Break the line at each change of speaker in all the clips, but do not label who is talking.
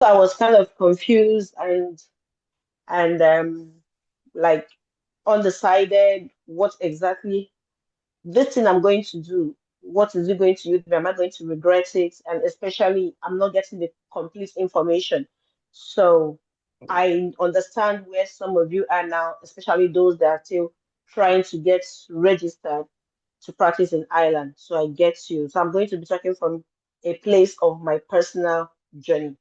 So I was kind of confused and like undecided what exactly this thing I'm going to do. What is it going to use me? Am I going to regret it? And especially, I'm not getting the complete information. So I understand where some of you are now, especially those that are still trying to get registered to practice in Ireland. So I get you. So I'm going to be talking from a place of my personal journey.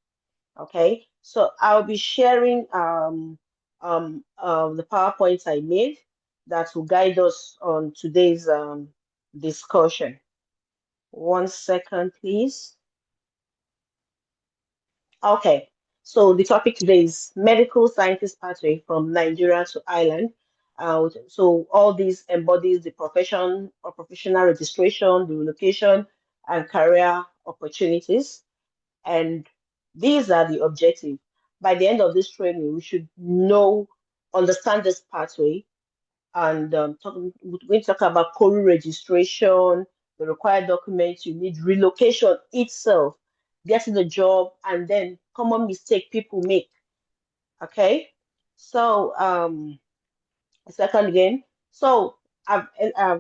Okay. So I'll be sharing the PowerPoints I made that will guide us on today's discussion. 1 second, please. Okay. So the topic today is medical scientist pathway from Nigeria to Ireland. So all these embodies the profession or professional registration, the relocation, and career opportunities. And these are the objectives. By the end of this training, we should understand this pathway, and we're going to talk about CORU registration, the required documents you need, relocation itself, getting a job, and then common mistake people make. Okay, so a second again. So I've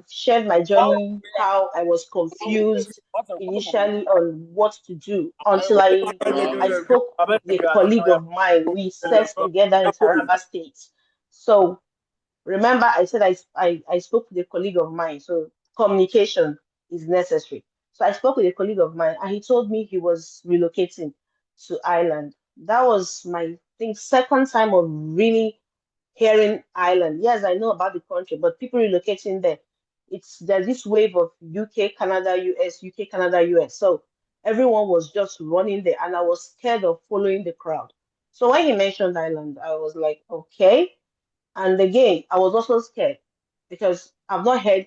shared my journey, how I was confused initially on what to do until I spoke with a colleague of mine. We sat together in Taraba State. So remember, I said I spoke with a colleague of mine. So communication is necessary. So I spoke with a colleague of mine, and he told me he was relocating to Ireland. That was my, I think, second time of really hearing Ireland. Yes, I know about the country, but people relocating there, there's this wave of UK, Canada, US, UK, Canada, US. So everyone was just running there, and I was scared of following the crowd. So when he mentioned Ireland, I was like, okay. And again, I was also scared because I've not heard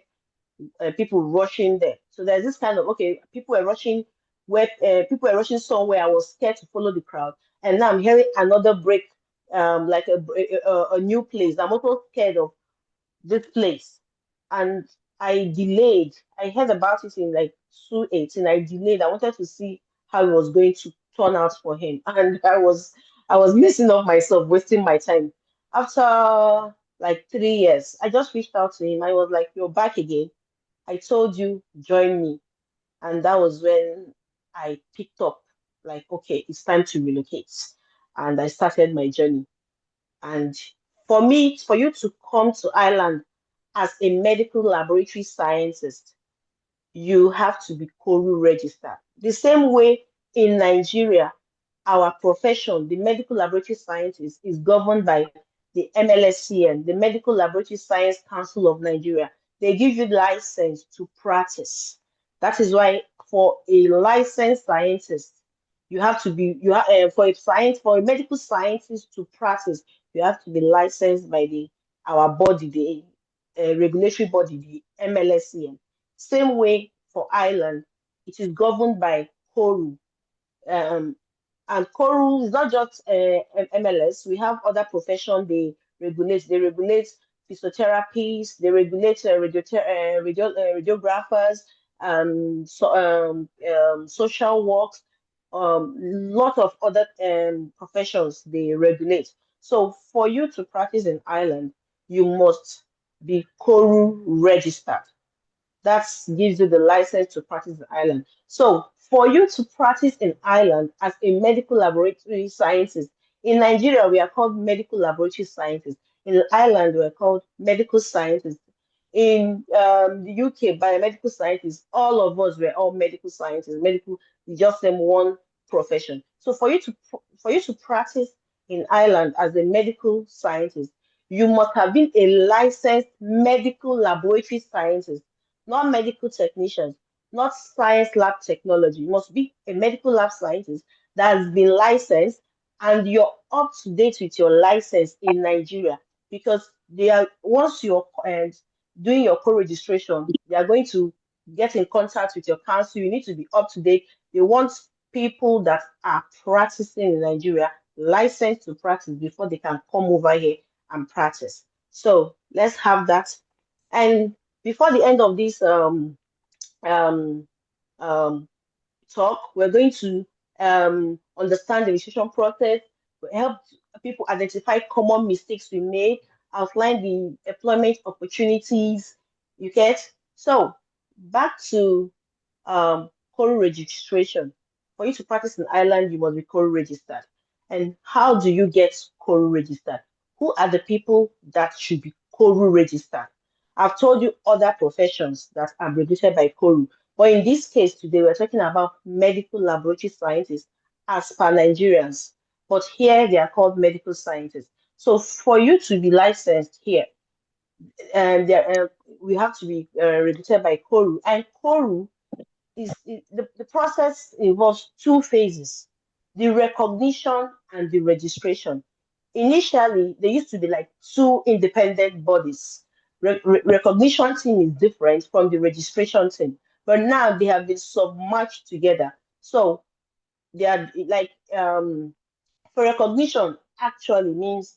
people rushing there. So there's this kind of, okay, people were rushing somewhere. I was scared to follow the crowd, and now I'm hearing another break, like a new place. I'm also scared of this place, and I delayed. I heard about it in like 2018. I delayed. I wanted to see how it was going to turn out for him, and I was messing up myself, wasting my time. After like 3 years, I just reached out to him. I was like, "You're back again. I told you, join me." And that was when I picked up, like, okay, it's time to relocate. And I started my journey. And for you to come to Ireland as a medical laboratory scientist, you have to be CORU registered. The same way in Nigeria, our profession, the medical laboratory scientist, is governed by the MLSCN, the Medical Laboratory Science Council of Nigeria. They give you license to practice. That is why for a licensed scientist, you have to be for a medical scientist to practice, you have to be licensed by our body, the regulatory body, the MLSCN. Same way for Ireland, it is governed by CORU. Um, and CORU is not just MLS. We have other professions they regulate. They regulate physiotherapists. They regulate radiographers, social works, lot of other professions they regulate. So for you to practice in Ireland, you must be CORU registered. That gives you the license to practice in Ireland. So for you to practice in Ireland as a medical laboratory scientist, in Nigeria we are called medical laboratory scientists. In Ireland we are called medical scientists. In the UK, biomedical scientists, all of us were all medical scientists. Medical, just them one profession. So for you to practice in Ireland as a medical scientist, you must have been a licensed medical laboratory scientist, not medical technicians, not science lab technology. You must be a medical lab scientist that has been licensed, and you're up to date with your license in Nigeria, because they are once you're doing your co-registration, they are going to get in contact with your council. You need to be up to date. They want people that are practicing in Nigeria, licensed to practice before they can come over here and practice. So let's have that. And before the end of this um, talk, we're going to understand the registration process, help people identify common mistakes we made, outline the employment opportunities you get. So back to Coro registration. For you to practice in Ireland, you must be Coro registered. And how do you get Coro registered? Who are the people that should be Coro registered? I've told you other professions that are regulated by Coro, but in this case today, we're talking about medical laboratory scientists as per Nigerians. But here they are called medical scientists. So for you to be licensed here, we have to be regulated by Coro, and Coro the process involves two phases, the recognition and the registration. Initially, there used to be like two independent bodies. Recognition team is different from the registration team, but now they have been submerged together. So they are like for recognition actually means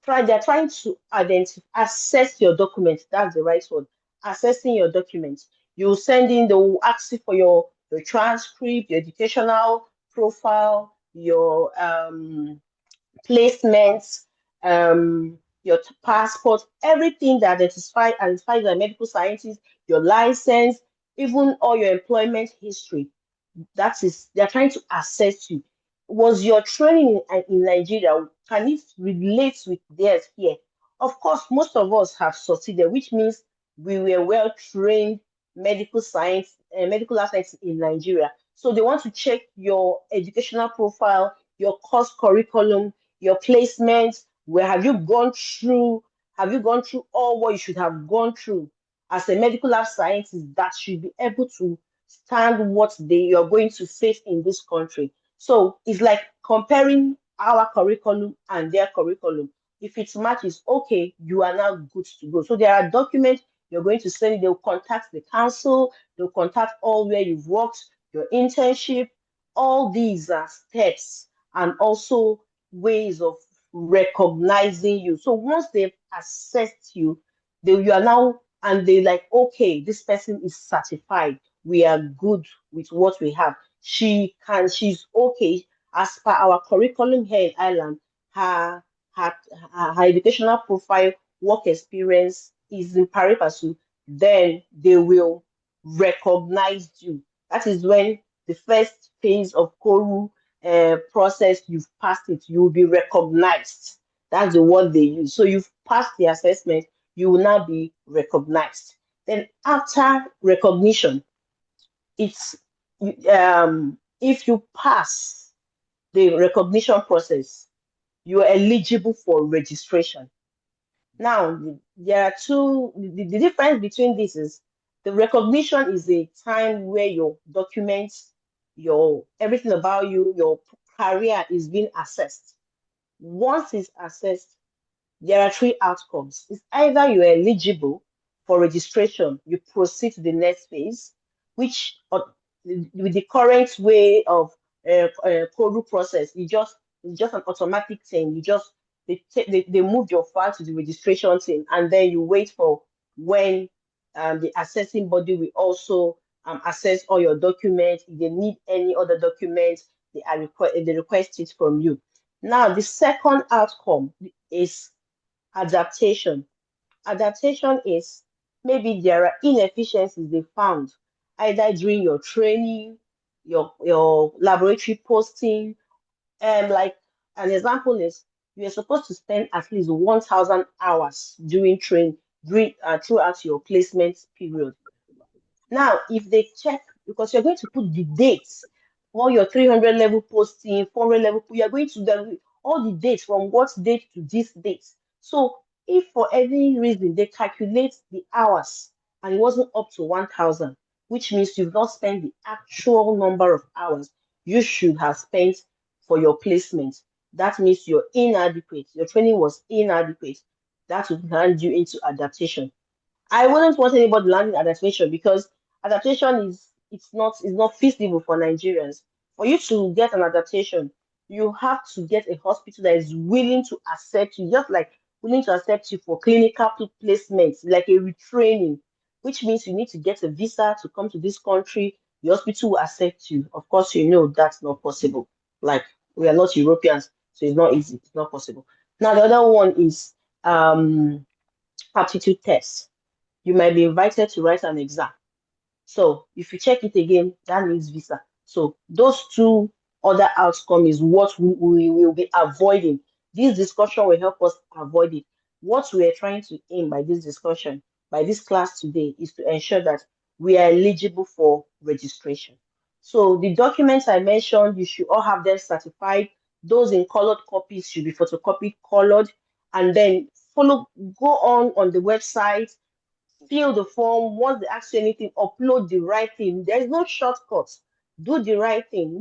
they're trying to identify, assess your documents. That's the right word. Assessing your documents. You send in, they will ask you for your transcript, your educational profile, your placements, your passport, everything that identifies a medical scientist, your license, even all your employment history. That is, they're trying to assess you. Was your training in Nigeria, can it relate with theirs here? Of course, most of us have succeeded, which means we were well trained medical science and medical science in Nigeria. So they want to check your educational profile, your course curriculum, your placements. Where have you gone through? Have you gone through all what you should have gone through as a medical lab scientist that should be able to stand what you're going to face in this country. So it's like comparing our curriculum and their curriculum. If it matches, okay, you are now good to go. So there are documents you're going to send. They'll contact the council. They'll contact all where you've worked, your internship. All these are steps and also ways of recognizing you. So once they've assessed you, you are now, and they like, okay, this person is certified, we are good with what we have. She's okay as per our curriculum here in Ireland. Her her educational profile, work experience is in pari passu. Then they will recognize you. That is when the first phase of Koru process, you've passed it, you will be recognized. That's the word they use. So you've passed the assessment, you will now be recognized. Then after recognition, it's if you pass the recognition process, you are eligible for registration. Now, there are the difference between this is the recognition is a time where your documents, your everything about you, your career is being assessed. Once it's assessed, there are three outcomes. It's either you're eligible for registration, you proceed to the next phase, which with the current way of Koru process, it's just an automatic thing. You just they move your file to the registration team, and then you wait for when the assessing body will also assess all your documents. If they need any other documents, they request it from you. Now, the second outcome is adaptation. Adaptation is maybe there are inefficiencies they found either during your training, your laboratory posting. Like an example is you are supposed to spend at least 1,000 hours doing throughout your placement period. Now, if they check, because you're going to put the dates, all your 300 level posting, 400 level, you're going to all the dates from what date to this date. So if for any reason they calculate the hours and it wasn't up to 1,000, which means you've not spent the actual number of hours you should have spent for your placement. That means you're inadequate. Your training was inadequate. That would land you into adaptation. I wouldn't want anybody landing adaptation because adaptation is not feasible for Nigerians. For you to get an adaptation, you have to get a hospital that is willing to accept you, just like willing to accept you for clinical placements, like a retraining, which means you need to get a visa to come to this country. the hospital will accept you. Of course, you know that's not possible. Like, we are not Europeans, so it's not easy. It's not possible. Now, the other one is aptitude test. You might be invited to write an exam. So if you check it again, that means visa. So those two other outcome is what we will be avoiding. This discussion will help us avoid it. What we are trying to aim by this discussion, by this class today, is to ensure that we are eligible for registration. So the documents I mentioned, you should all have them certified. Those in colored copies should be photocopied colored, and then go on the website, fill the form. Once they ask you anything, upload the right thing. There is no shortcut. Do the right thing.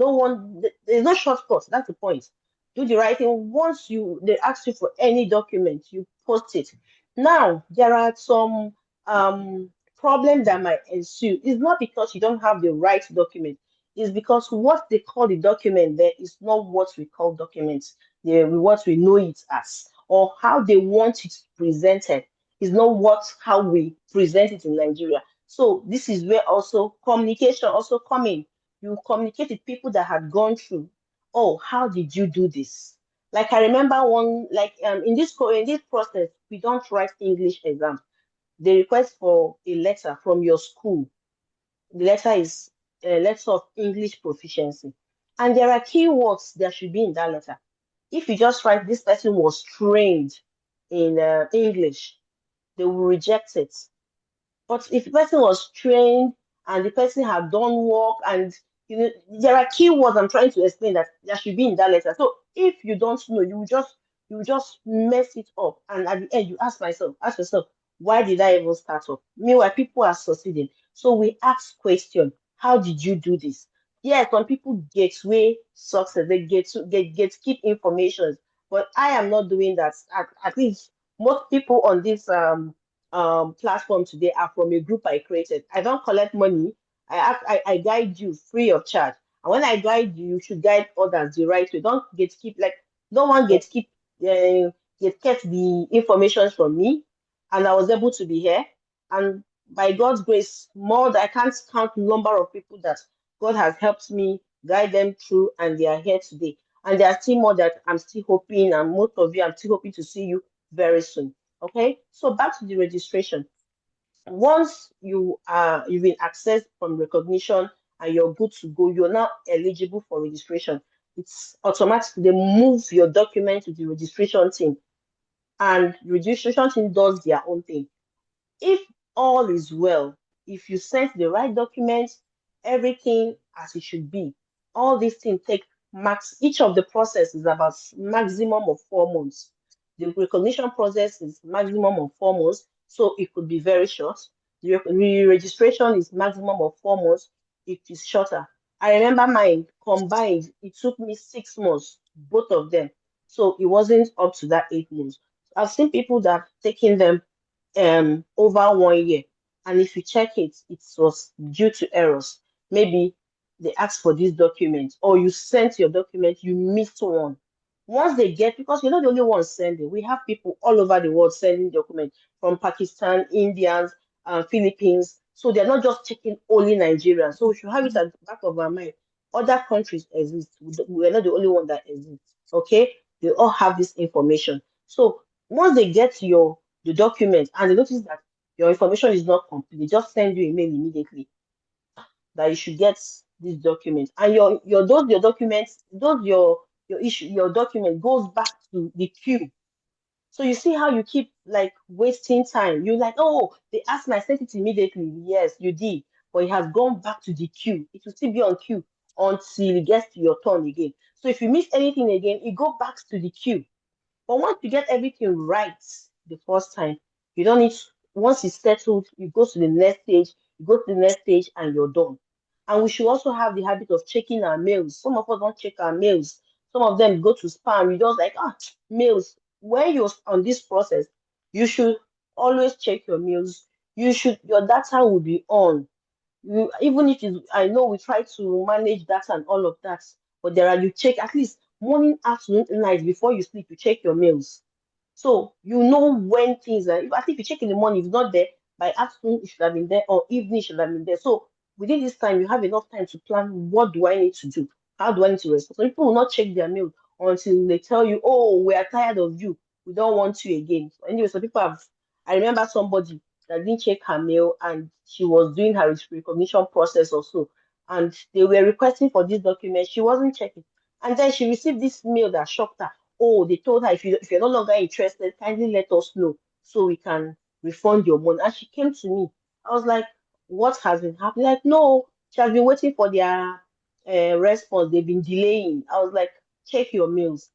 There's no shortcut. That's the point. Do the right thing. Once they ask you for any document, you post it. Now, there are some problems that might ensue. It's not because you don't have the right document. It's because what they call the document there is not what we call documents. What we know it as, or how they want it presented is not how we present it in Nigeria. So this is where also communication also come in. You communicate with people that had gone through. Oh, how did you do this? Like, I remember one, like, in this process, we don't write English exam. They request for a letter from your school. The letter is a letter of English proficiency, and there are keywords that should be in that letter. If you just write this person was trained in English, they will reject it. But if the person was trained and the person had done work, and there are keywords I'm trying to explain that should be in that letter. So if you don't know, you just mess it up. And at the end, you ask yourself, why did I even start up? Meanwhile, people are succeeding. So we ask question, how did you do this? Yeah, some people get way success, they get keep information, but I am not doing that. At least most people on this platform today are from a group I created. I don't collect money. I guide you free of charge. And when I guide you, you should guide others the right way. Don't get keep like no one get kept the information from me, and I was able to be here. And by God's grace, more than I can't count the number of people that God has helped me guide them through, and they are here today. And there are still more that I'm still hoping, and most of you, I'm still hoping to see you very soon. Okay, so back to the registration. Once you've been accessed from recognition and you're good to go, you're now eligible for registration. It's automatic. They move your document to the registration team, and the registration team does their own thing. If all is well, if you sent the right documents, everything as it should be, all these things take each of the process is about maximum of 4 months. The recognition process is maximum of 4 months, so it could be very short. The registration is maximum of 4 months, it is shorter. I remember mine combined, it took me 6 months, both of them. So it wasn't up to that 8 months. I've seen people that have taken them over 1 year, and if you check it, it was due to errors. Maybe they asked for this document, or you sent your document, you missed one. Once they get, because you're not the only one sending, we have people all over the world sending documents from Pakistan, Indians, Philippines. So they're not just checking only Nigeria. So we should have it at the back of our mind. Other countries exist. We're not the only one that exists. Okay, they all have this information. So once they get the document and they notice that your information is not complete, they just send you email immediately that you should get this document. And your documents, your document goes back to the queue. So you see how you keep like wasting time. You're like, oh, they asked me, I sent it immediately. Yes, you did. But it has gone back to the queue. It will still be on queue until it gets to your turn again. So if you miss anything again, it goes back to the queue. But once you get everything right the first time, you don't need, once it's settled, you go to the next stage, and you're done. And we should also have the habit of checking our mails. Some of us don't check our mails. Some of them go to spam. You just like, mails. When you're on this process, you should always check your mails. Your data will be on. Even if I know we try to manage that and all of that, but you check at least morning, afternoon, night before you sleep, you check your mails. So you know when things are, I think if you check in the morning, if it's not there, by afternoon it should have been there, or evening it should have been there. So within this time, you have enough time to plan, what do I need to do? How do I need to respond? So people will not check their mail until they tell you, oh, we are tired of you. We don't want you again. So anyway, so people have, I remember somebody that didn't check her mail and she was doing her recognition process or so. And they were requesting for this document. She wasn't checking. And then she received this mail that shocked her. Oh, they told her, if you're no longer interested, kindly let us know so we can refund your money. And she came to me. I was like, what has been happening? Like, no, she has been waiting for their response. They've been delaying. I was like, check your mails.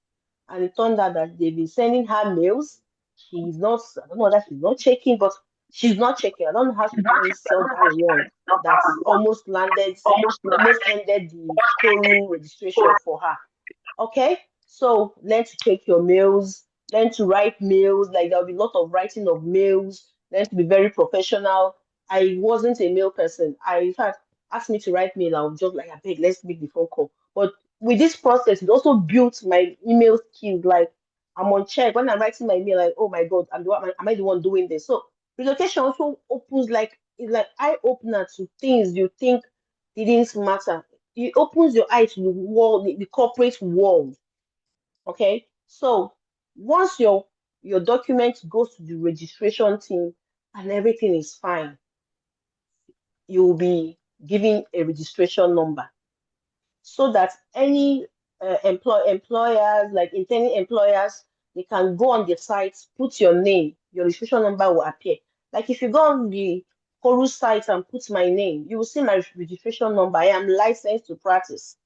And it turned out that they've been sending her mails. She's not, I don't know that she's not checking, but she's not checking. I don't know how she finally saw that one that's almost landed, almost ended the Koru registration for her. Okay, so learn to check your mails, learn to write mails. Like there'll be a lot of writing of mails, learn to be very professional. I wasn't a mail person. I, in fact, asked me to write mail. I was just like, I beg, let's make the phone call. But with this process, it also built my email skills. Like I'm on check when I'm writing my mail. Like, oh my God, am I the one doing this? So relocation also opens like it's like eye opener to things you think didn't matter. It opens your eye to the world, the corporate world. Okay, so once your document goes to the registration team and everything is fine, you will be given a registration number so that any employers, like intending employers, they can go on the site, put your name, your registration number will appear. Like if you go on the Chorus site and put my name, you will see my registration number. I am licensed to practice.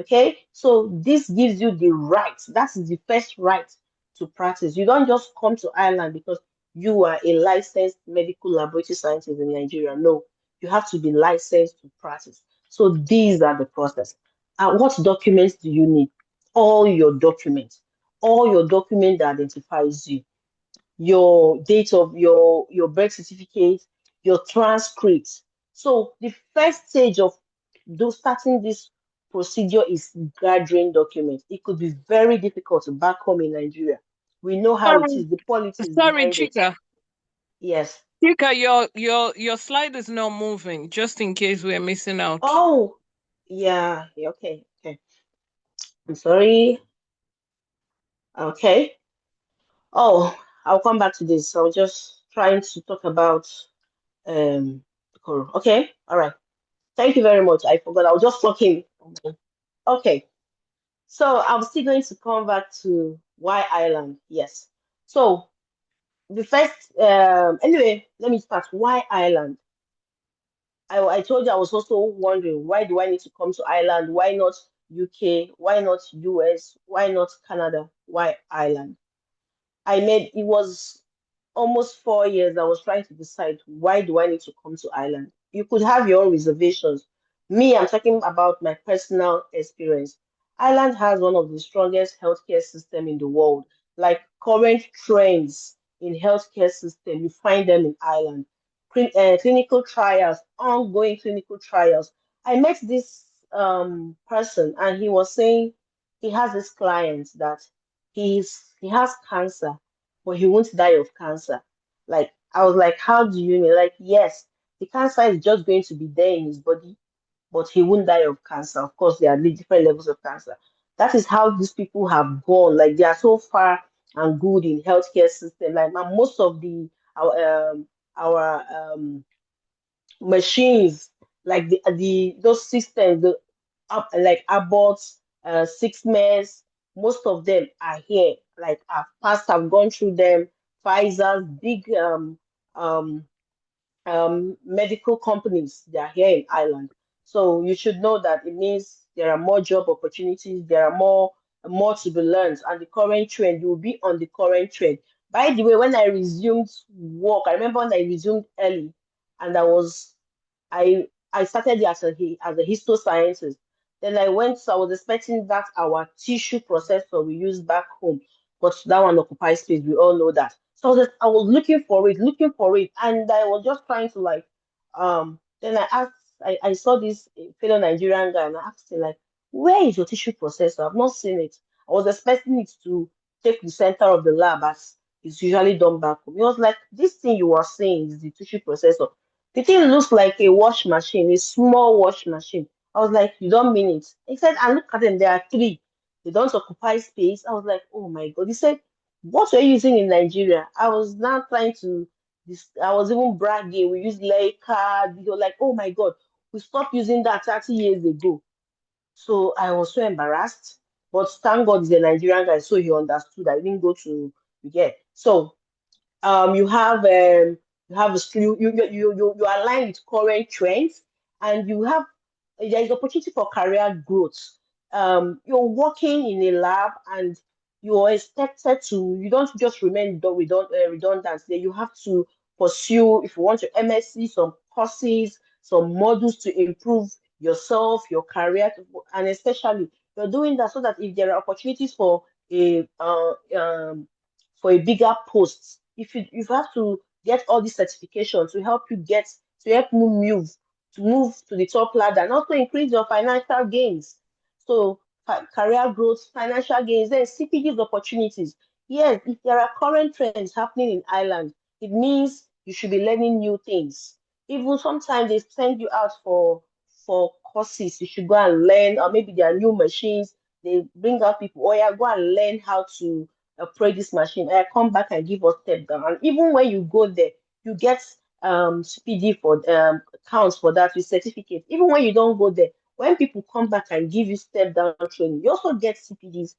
Okay, so this gives you the right. That's the first right to practice. You don't just come to Ireland because you are a licensed medical laboratory scientist in Nigeria. No, you have to be licensed to practice. So these are the process. And what documents do you need? All your documents, all your document that identifies you, your date of your birth certificate, your transcripts. So the first stage of starting this procedure is gathering documents. It could be very difficult back home in Nigeria. We know how it
Sorry,
is, the politics
sorry,
behind it.
Chika.
Yes.
Chika, your slide is not moving, just in case we're missing out.
Oh, yeah. Okay. Okay. I'm sorry. Okay. Oh, I'll come back to this. I was just trying to talk about the Koro. Okay. All right. Thank you very much. I forgot. I was just talking. Okay. So I'm still going to come back to why Ireland. Yes. So the first, anyway, let me start. Why Ireland? I told you I was also wondering why do I need to come to Ireland? Why not UK? Why not US? Why not Canada? Why Ireland? It was almost 4 years I was trying to decide why do I need to come to Ireland. You could have your own reservations. Me, I'm talking about my personal experience. Ireland has one of the strongest healthcare system in the world. Like current trends in healthcare system, you find them in Ireland. Clinical trials, ongoing clinical trials. I met this person and he was saying he has this client that he has cancer, but he won't die of cancer. Like I was like, how do you mean? Like, yes, the cancer is just going to be there in his body, but he won't die of cancer. Of course, there are different levels of cancer. That is how these people have gone. Like they are so far and good in healthcare system. Like most of our machines, like the those systems, the up like Abbott, 6 months, most of them are here. Like I've gone through them. Pfizer's big um medical companies, they are here in Ireland. So you should know that it means there are more job opportunities, there are more to be learned, and the current trend, you will be on the current trend. By the way, when I resumed work, I remember when I resumed early, and I started as a histoscientist. Then I went, so I was expecting that our tissue processor we use back home, but that one occupies space. We all know that. So I was looking for it, and I was just trying to like, then I saw this fellow Nigerian guy, and I asked him like, where is your tissue processor? I've not seen it. I was expecting it to take the center of the lab as it's usually done back home. He was like, this thing you are saying is the tissue processor. The thing looks like a wash machine, a small wash machine. I was like, you don't mean it. He said, and look at them, there are three. They don't occupy space. I was like, oh my God. He said, what were you using in Nigeria? I was now trying to, I was even bragging. We used Leica. They were like, oh my God, we stopped using that 30 years ago. So I was so embarrassed. But thank God he's a Nigerian guy, so he understood. I didn't go to, get. So you have you align with current trends, and you have there is opportunity for career growth. You're working in a lab, and you're expected to, you don't just remain redundant there. You have to pursue, if you want, your MSc, some courses, some modules to improve yourself, your career, and especially you're doing that so that if there are opportunities a for a bigger post, if you have to get all these certifications to help you to move to the top ladder, and also increase your financial gains. So career growth, financial gains, then CPG's opportunities. Yes, if there are current trends happening in Ireland, it means you should be learning new things. Even sometimes they send you out for courses you should go and learn, or maybe there are new machines. They bring out people, oh yeah, go and learn how to operate this machine. I come back and give us step down. And even when you go there, you get CPD for counts for that with certificate. Even when you don't go there, when people come back and give you step down training, you also get CPDs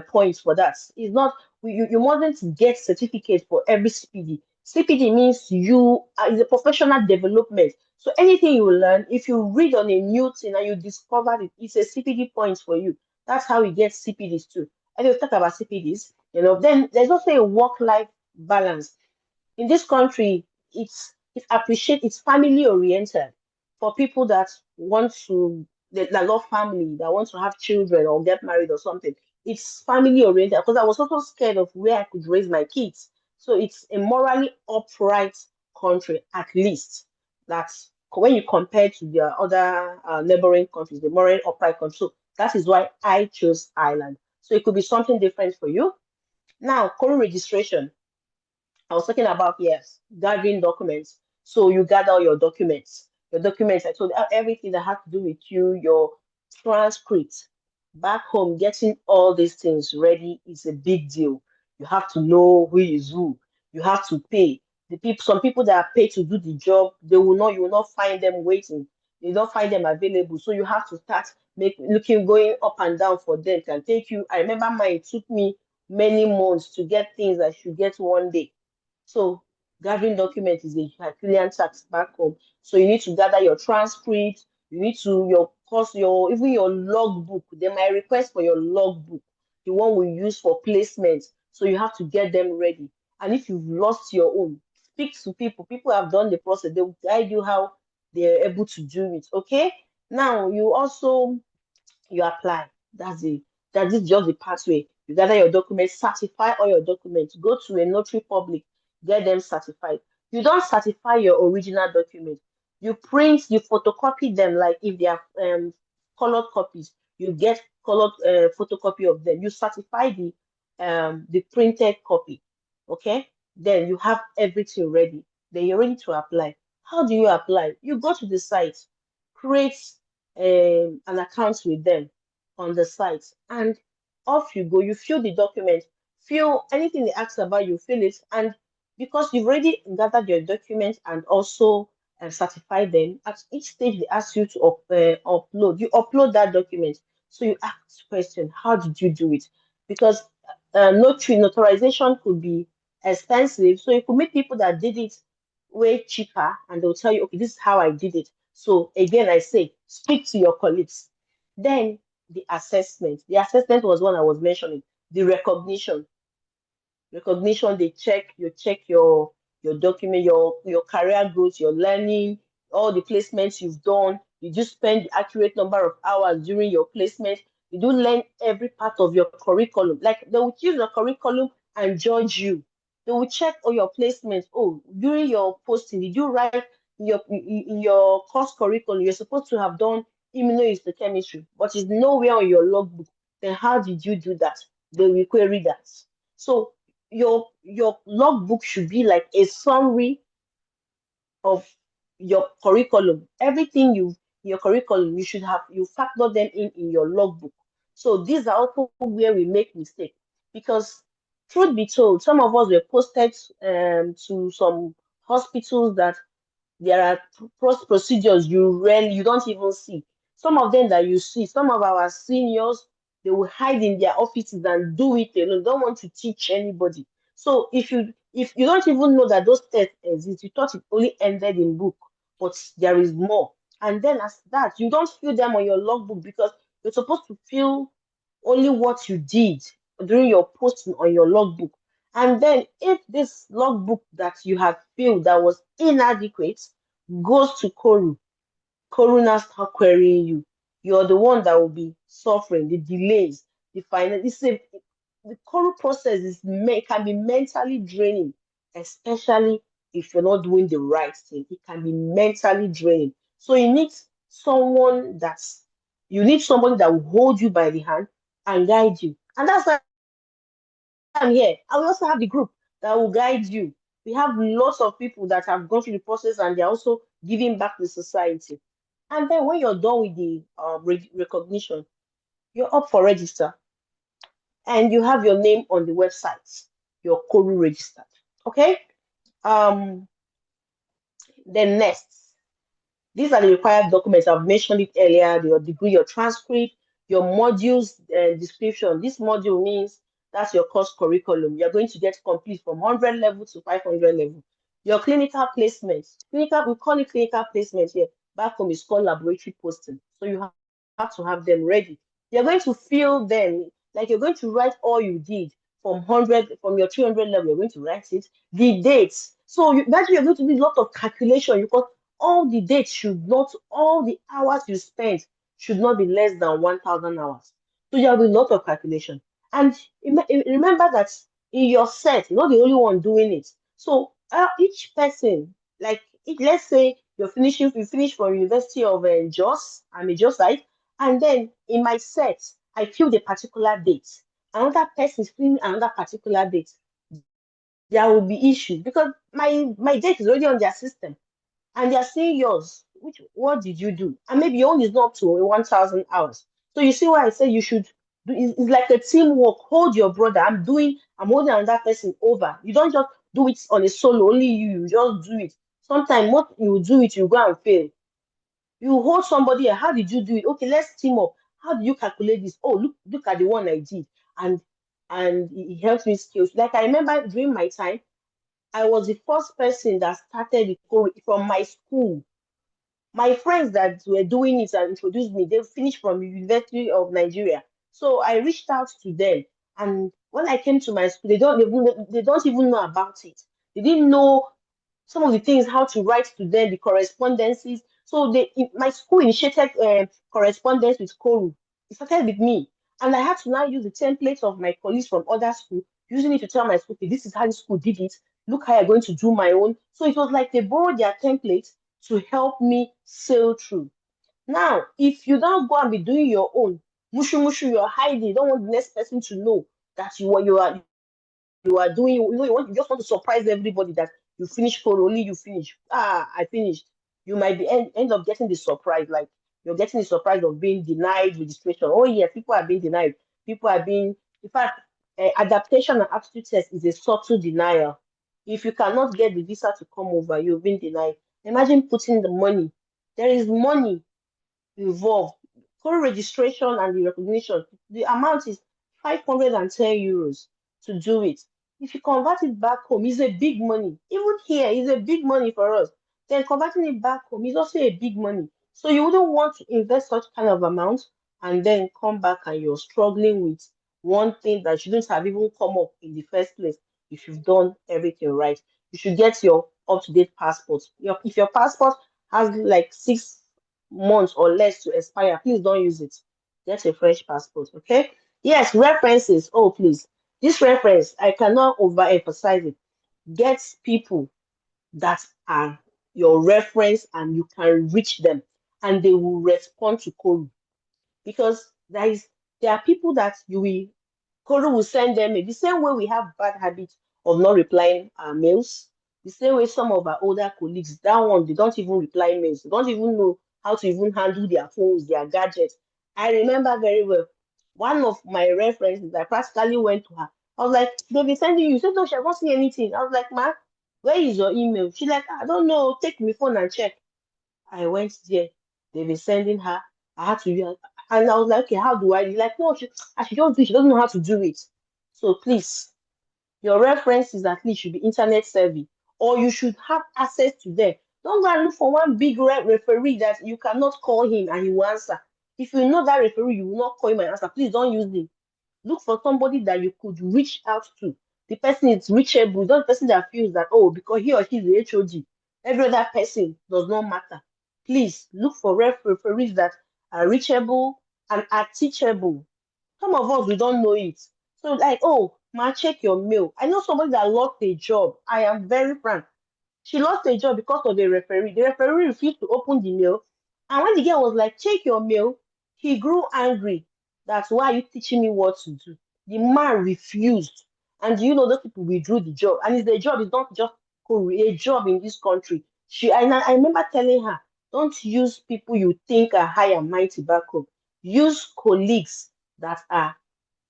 points for that. It's not you mustn't get certificate for every CPD. CPD means you is a professional development. So anything you learn, if you read on a new thing and you discover it, it's a CPD points for you. That's how you get CPDs too. And we'll talk about CPDs, then there's also a work-life balance. In this country, it's family oriented for people that that love family, that want to have children or get married or something. It's family oriented because I was also scared of where I could raise my kids. So it's a morally upright country, at least. That's when you compare to the other neighboring countries, the morally upright country. So that is why I chose Ireland. So it could be something different for you. Now, co-registration. I was talking about, yes, gathering documents. So you gather all your documents. Your documents, I told you everything that has to do with you, your transcript. Back home, getting all these things ready is a big deal. You have to know who is who. You have to pay. Some people that are paid to do the job, you will not find them waiting. You don't find them available. So you have to start going up and down for them. It can take you. I remember mine, it took me many months to get things I should get one day. So gathering documents is a Herculean task back home. So you need to gather your transcript, you need to your course, even your logbook. They might request for your logbook, the one we use for placement. So you have to get them ready. And if you've lost your own, speak to people. People have done the process. They will guide you how they're able to do it. Okay. Now you apply. That is just the pathway. You gather your documents, certify all your documents, go to a notary public, get them certified. You don't certify your original document. You photocopy them, like if they are colored copies, you get colored photocopy of them. You certify the printed copy. Okay? Then you have everything ready. Then you're ready to apply. How do you apply? You go to the site, create an account with them on the site, and off you go. You fill the document, fill anything they ask about, you fill it, and because you've already gathered your documents and also certify them, at each stage they ask you to upload. You upload that document. So you ask question, how did you do it? Because notarization could be expensive, so you could meet people that did it way cheaper, and they'll tell you, okay, this is how I did it. So again, I say, speak to your colleagues. Then the assessment. The assessment was one I was mentioning. The recognition, you check your document, your career growth, your learning, all the placements you've done. You just spend the accurate number of hours during your placement. You do learn every part of your curriculum. Like they will choose your curriculum and judge you. They will check all your placements. Oh, during your posting, did you write in your course curriculum? You're supposed to have done immunohistochemistry, but it's nowhere on your logbook. Then how did you do that? They will query that. So your logbook should be like a summary of your curriculum, everything your curriculum, you factor them in your logbook. So these are also where we make mistake, because truth be told, some of us were posted to some hospitals that there are procedures you don't even see. Some of them that you see, some of our seniors, they will hide in their offices and do it alone. Don't want to teach anybody. So if you don't even know that those tests exist, you thought it only ended in book, but there is more. And then as that, you don't fill them on your logbook, because you're supposed to fill only what you did during your posting on your logbook. And then if this logbook that you have filled that was inadequate goes to Koru now start querying you. You're the one that will be suffering the delays, the finance. The Koru process can be mentally draining, especially if you're not doing the right thing. It can be mentally draining. So you need somebody that will hold you by the hand and guide you. And that's why I'm here. I will also have the group that will guide you. We have lots of people that have gone through the process and they're also giving back to society. And then when you're done with the recognition, you're up for register and you have your name on the website, your Koru registered. Okay? Um, then next. These are the required documents. I've mentioned it earlier, your degree, your transcript, your modules description. This module means that's your course curriculum. You're going to get complete from 100 level to 500 level. Your clinical placement. We call it clinical placement here. Back home, it's called laboratory posting. So you have to have them ready. You're going to fill them, like you're going to write all you did from your 300 level, you're going to write it, the dates. So imagine you're going to do a lot of calculation. All the hours you spent should not be less than 1,000 hours. So you have a lot of calculation. And remember that in your set, you're not the only one doing it. So each person, let's say you finish from University of Jos, I'm a Josite, and then in my set, I filled a particular date. Another person is filling another particular date. There will be issues because my date is already on their system and they are seeing yours. What did you do? And maybe your own is not to 1,000 hours. So you see why I say you should do. It's like a teamwork. Hold your brother. I'm holding another person over. You don't just do it on a solo. Only you just do it. Sometimes what you do it, you go and fail. You hold somebody. How did you do it? Okay, let's team up. How do you calculate this? Oh, look at the one I did, and it helps me skills. Like I remember during my time, I was the first person that started the code from my school. My friends that were doing it and introduced me, they finished from University of Nigeria. So I reached out to them. And when I came to my school, they don't even know about it. They didn't know some of the things, how to write to them, the correspondences. So my school initiated correspondence with Koru. It started with me. And I had to now use the templates of my colleagues from other schools, using it to tell my school, okay, this is how the school did it. Look how I'm going to do my own. So it was like they borrowed their templates to help me sail through. Now, if you don't go and be doing your own, mushu mushu, you're hiding, you don't want the next person to know that you are doing, you just want to surprise everybody that you finish code, only you finish. I finished. You might be end up getting the surprise, like you're getting the surprise of being denied registration. Oh, yeah, people are being denied. In fact, adaptation and aptitude test is a subtle denial. If you cannot get the visa to come over, you've been denied. Imagine putting the money. There is money involved. For registration and the recognition, the amount is 510 euros to do it. If you convert it back home, it's a big money. Even here, it's a big money for us. Then converting it back home is also a big money. So you wouldn't want to invest such kind of amount and then come back and you're struggling with one thing that shouldn't have even come up in the first place if you've done everything right. You should get your up-to-date passport. If your passport has like 6 months or less to expire, please don't use it. Get a fresh passport, okay? Yes, references. Oh, please. This reference, I cannot overemphasize it. Get people that are your reference and you can reach them and they will respond to Koru. Because there are people that Koru will send them the same way we have bad habits of not replying our mails. The same way some of our older colleagues, that one, they don't even reply mails. They don't even know how to even handle their phones, their gadgets. I remember very well. One of my references, I practically went to her. I was like, they'll be sending you. She said, no, she has not seen anything. I was like, ma, where is your email? She like, I don't know. Take my phone and check. I went there. They've been sending her. I had to, and I was like, okay, how do I? She's like, no, I should just do it. She doesn't know how to do it. So please, your references at least should be internet savvy, or you should have access to them. Don't go and look for one big referee that you cannot call him and he will answer. If you know that referee, you will not call him and answer. Please don't use him. Look for somebody that you could reach out to. The person is reachable, not the person that feels that, oh, because he or she is the HOD, every other person does not matter. Please look for referees that are reachable and are teachable. Some of us, we don't know it. So, like, oh, ma, check your mail. I know somebody that lost a job. I am very frank. She lost a job because of the referee. The referee refused to open the mail. And when the girl was like, check your mail, he grew angry. That's why you teaching me what to do. The man refused. And you know those people withdrew the job. And it's the job, it's not just a job in this country. I remember telling her, don't use people you think are high and mighty back home. Use colleagues that are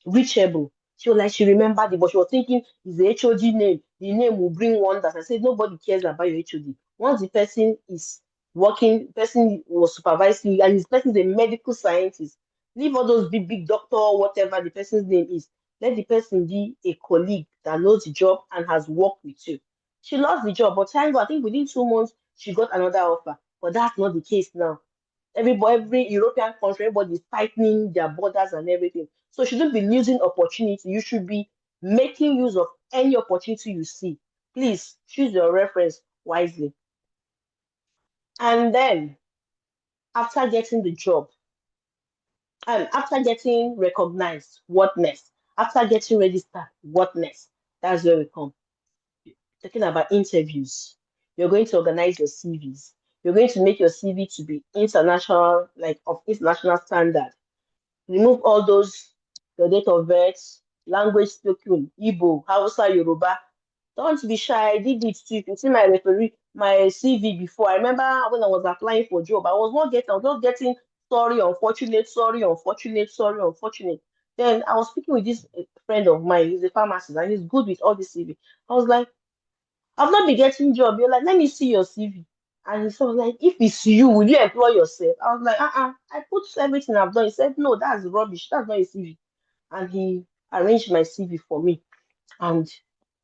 reachable. She was like, she remembered it, but she was thinking, it's the HOD name. The name will bring wonders. I said, nobody cares about your HOD. Once the person is working, person was supervising you, and this person is a medical scientist, leave all those big, big doctor, whatever the person's name is. Let the person be a colleague that knows the job and has worked with you. She lost the job, but thank God, I think within 2 months, she got another offer. But that's not the case now. Every European country, everybody is tightening their borders and everything. So you shouldn't be losing opportunity. You should be making use of any opportunity you see. Please choose your reference wisely. And then after getting the job, and after getting recognized, what next? After getting registered, what next? That's where we come. Talking about interviews. You're going to organize your CVs. You're going to make your CV to be international, like of international standard. Remove all those, your date of birth, language spoken, Igbo, Hausa, Yoruba. Don't be shy. I did it too. You can see my referee, my CV before. I remember when I was applying for job, I was not getting sorry, unfortunate, sorry, unfortunate, sorry, unfortunate. Then I was speaking with this friend of mine, he's a pharmacist, and he's good with all the CV. I was like, I've not been getting job. You're like, let me see your CV. And he said, like, if it's you, will you employ yourself? I was like, I put everything I've done. He said, no, that's rubbish. That's not a CV. And he arranged my CV for me. And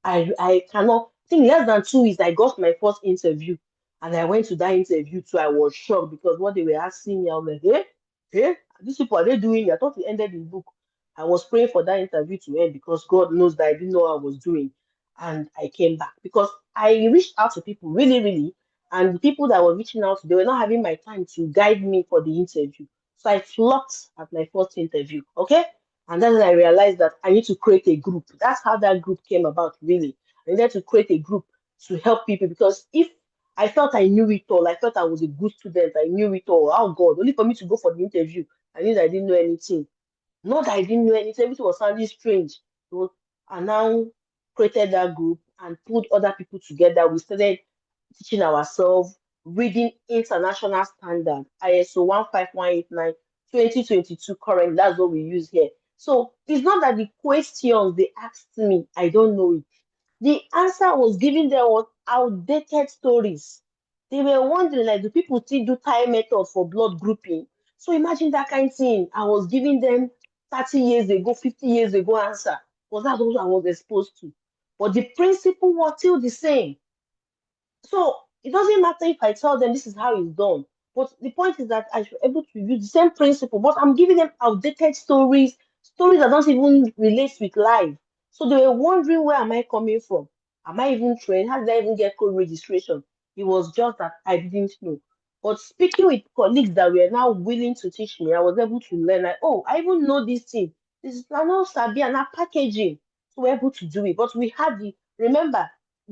I cannot think less than 2 weeks, I got my first interview. And I went to that interview too. I was shocked because what they were asking me, I was like, hey, these people, are they doing it? I thought it ended in book. I was praying for that interview to end because God knows that I didn't know what I was doing. And I came back because I reached out to people really, really. And the people that were reaching out, they were not having my time to guide me for the interview. So I flopped at my first interview. Okay. And then I realized that I need to create a group. That's how that group came about, really. I needed to create a group to help people because if I felt I knew it all, I felt I was a good student, I knew it all. Oh God, only for me to go for the interview, I knew that I didn't know anything. Not that I didn't know anything, everything was sounding strange. So I now created that group and put other people together. We started teaching ourselves, reading international standard, ISO 15189, 2022 current. That's what we use here. So it's not that the questions they asked me, I don't know it. The answer I was giving them was outdated stories. They were wondering, like, do people still do time method for blood grouping? So imagine that kind of thing. I was giving them 30 years ago, 50 years ago answer. Because that's what I was exposed to. But the principle was still the same. So it doesn't matter if I tell them this is how it's done. But the point is that I should be able to use the same principle, but I'm giving them outdated stories, stories that don't even relate with life. So they were wondering where am I coming from? Am I even trained? How did I even get code registration? It was just that I didn't know. But speaking with colleagues that were now willing to teach me, I was able to learn like, oh, I even know this thing. This is now Sabi and now packaging. So we're able to do it. But we had the remember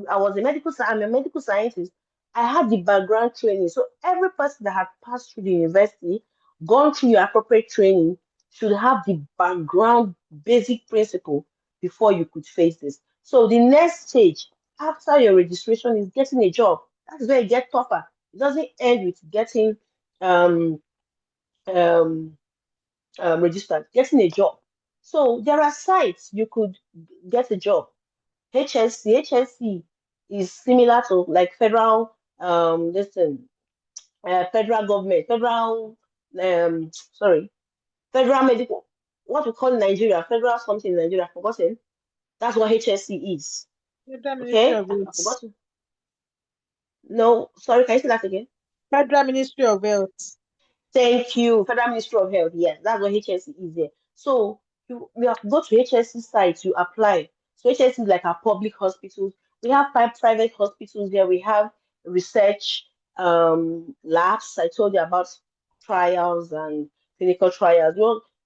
I'm a medical scientist. I had the background training. So every person that had passed through the university, gone through your appropriate training, should have the background basic principle before you could face this. So the next stage after your registration is getting a job. That's where it gets tougher. It doesn't end with getting um, um, registered, getting a job. So there are sites you could get a job. HSC is similar to like federal, federal government, sorry, federal medical, what we call in Nigeria, federal something in Nigeria, I've forgotten. That's what HSC is.
Federal Ministry
Okay,
of
I've
Health.
forgotten. No, sorry, can you say that again?
Federal Ministry of Health.
Thank you. Federal Ministry of Health. Yes, that's what HSC is there. So you have to go to HSC site to apply. So HSC is like our public hospitals. We have five private hospitals there. We have research labs. I told you about trials and clinical trials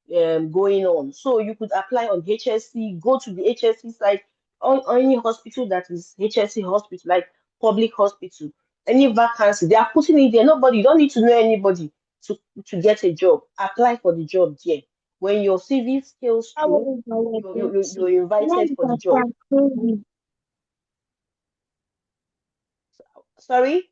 going on. So you could apply on HSC, go to the HSC site on any hospital that is HSC hospital, like public hospital. Any vacancy, they are putting it there. Nobody, you don't need to know anybody to get a job. Apply for the job there. When your CV scales
How
through,
old is our
you're
agency? Now
invited
you
for the
can
job.
transfer.
Sorry?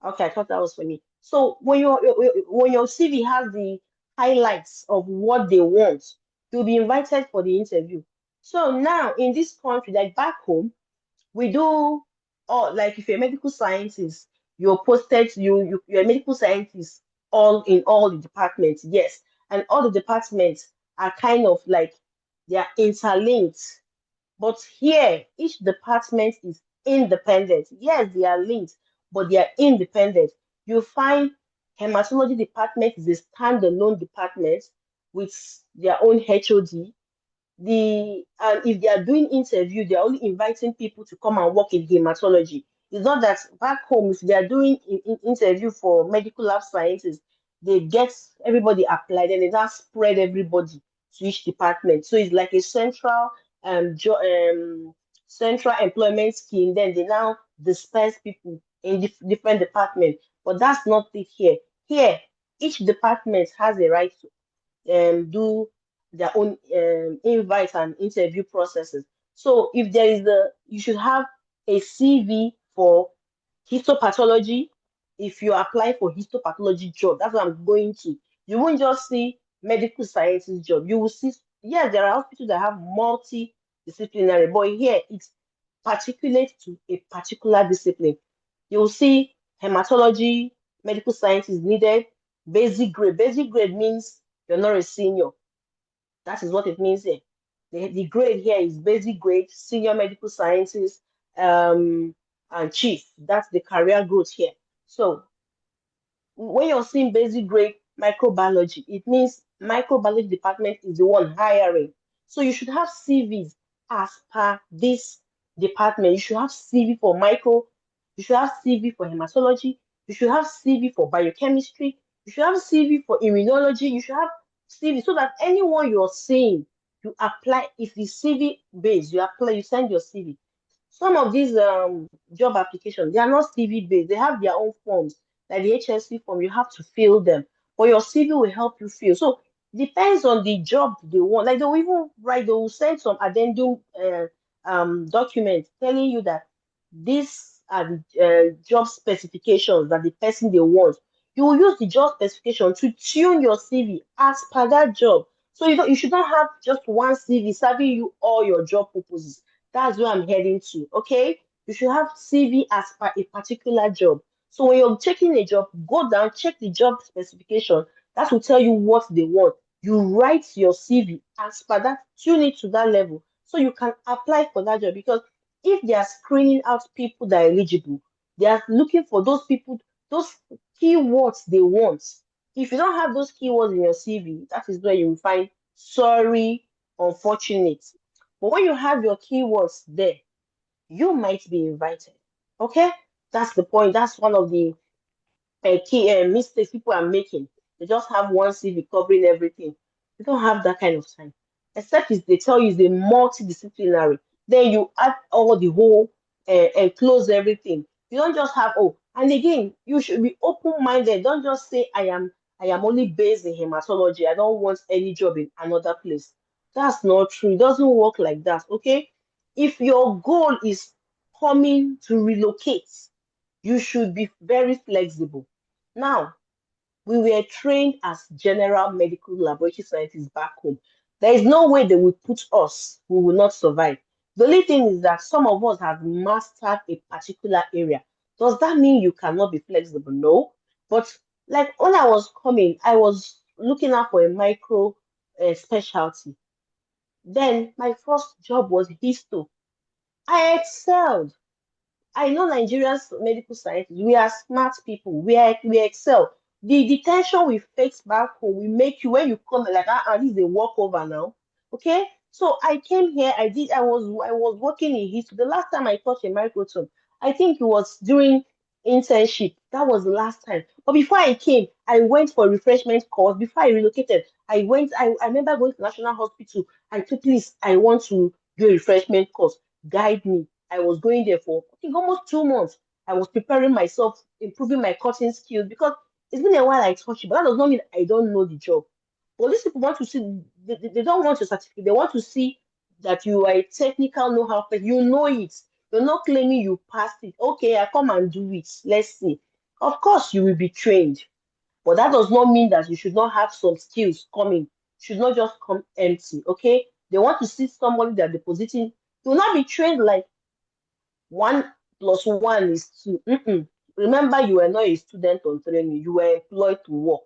Okay, I thought that was for me. So when your CV has the highlights of what they want, you'll be invited for the interview. So now in this country, like back home, we do, or like if you're a medical scientist, you're posted, you're a medical scientist all the departments, yes. And all the departments are kind of like they are interlinked. But here, each department is independent. Yes, they are linked, but they are independent. You find hematology department is a standalone department with their own HOD. And if they are doing interview, they are only inviting people to come and work in hematology. It's not that back home, if they are doing interview for medical lab sciences, they get everybody applied and they just spread everybody to each department. So it's like a central employment scheme. Then they now disperse people in different departments. But that's not it here. Here, each department has a right do their own invite and interview processes. So if there is you should have a CV for histopathology. If you apply for histopathology job, that's what I'm going to. You won't just see medical sciences job. You will see, yes, there are hospitals that have multidisciplinary, but here it's particulate to a particular discipline. You will see hematology, medical science is needed, basic grade. Basic grade means you're not a senior. That is what it means here. The grade here is basic grade, senior medical sciences, and chief. That's the career growth here. So when you're seeing basic grade microbiology, it means microbiology department is the one hiring. So you should have CVs as per this department. You should have CV for micro, you should have CV for hematology, you should have CV for biochemistry, you should have CV for immunology, you should have CV so that anyone you're seeing, you apply. If the CV based, you apply, you send your CV. Some of these job applications, they are not CV based. They have their own forms, like the HSC form. You have to fill them, but your CV will help you fill. So depends on the job they want. Like they will even write, they will send some addendum documents telling you that these are the job specifications that the person they want. You will use the job specification to tune your CV as per that job. So you should not have just one CV serving you all your job purposes. That's where I'm heading to. Okay, you should have CV as per a particular job. So when you're checking a job, go down, check the job specification. That will tell you what they want. You write your CV as per that, tune it to that level, so you can apply for that job. Because if they are screening out people that are eligible, they are looking for those people, those keywords they want. If you don't have those keywords in your CV, that is where you will find sorry, unfortunate. But when you have your keywords there, you might be invited. Okay? That's the point. That's one of the key mistakes people are making. They just have one CV covering everything. They don't have that kind of time. Except if they tell you it's a multidisciplinary, then you add all the whole and close everything. You don't just have, oh, and again, you should be open-minded. Don't just say I am only based in hematology. I don't want any job in another place. That's not true. It doesn't work like that. Okay. If your goal is coming to relocate, you should be very flexible. Now, we were trained as general medical laboratory scientists back home. There is no way they will put us, we will not survive. The only thing is that some of us have mastered a particular area. Does that mean you cannot be flexible? No. But like when I was coming, I was looking out for a micro specialty. Then my first job was histo. I excelled. I know Nigeria's medical science, we are smart people. We excel. The tension we face back home, we make you when you come like this is a walkover now. Okay? So I came here, I was working in history. The last time I touched a microphone, I think it was during internship. That was the last time. But before I came, I went for a refreshment course. Before I relocated, I remember going to National Hospital. I told, please, I want to do a refreshment course. Guide me. I was going there for I think almost 2 months. I was preparing myself, improving my cutting skills because it's been a while I touched it, but that does not mean I don't know the job. But these people want to see, they don't want your certificate, they want to see that you are a technical know-how person. You know it. You're not claiming you passed it. Okay, I come and do it. Let's see. Of course, you will be trained, but that does not mean that you should not have some skills coming. Should not just come empty. Okay, they want to see somebody that depositing. You will not be trained like 1 plus 1 is 2. Mm-mm. Remember, you were not a student on training, you were employed to work.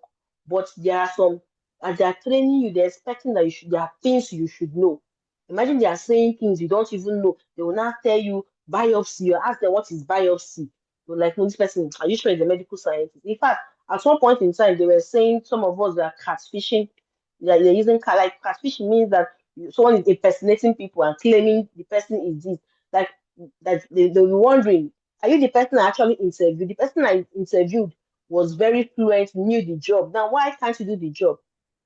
But there are some, as they are training you, they're expecting that there are things you should know. Imagine they are saying things you don't even know. They will not tell you biopsy. You ask them what is biopsy. You're like, no, this person, are you sure is a medical scientist? In fact, at one point in time, they were saying some of us are catfishing. They're using like catfishing means that someone is impersonating people and claiming the person is this. Like that they'll be wondering, are you the person I actually interviewed? The person I interviewed was very fluent, knew the job. Now, why can't you do the job?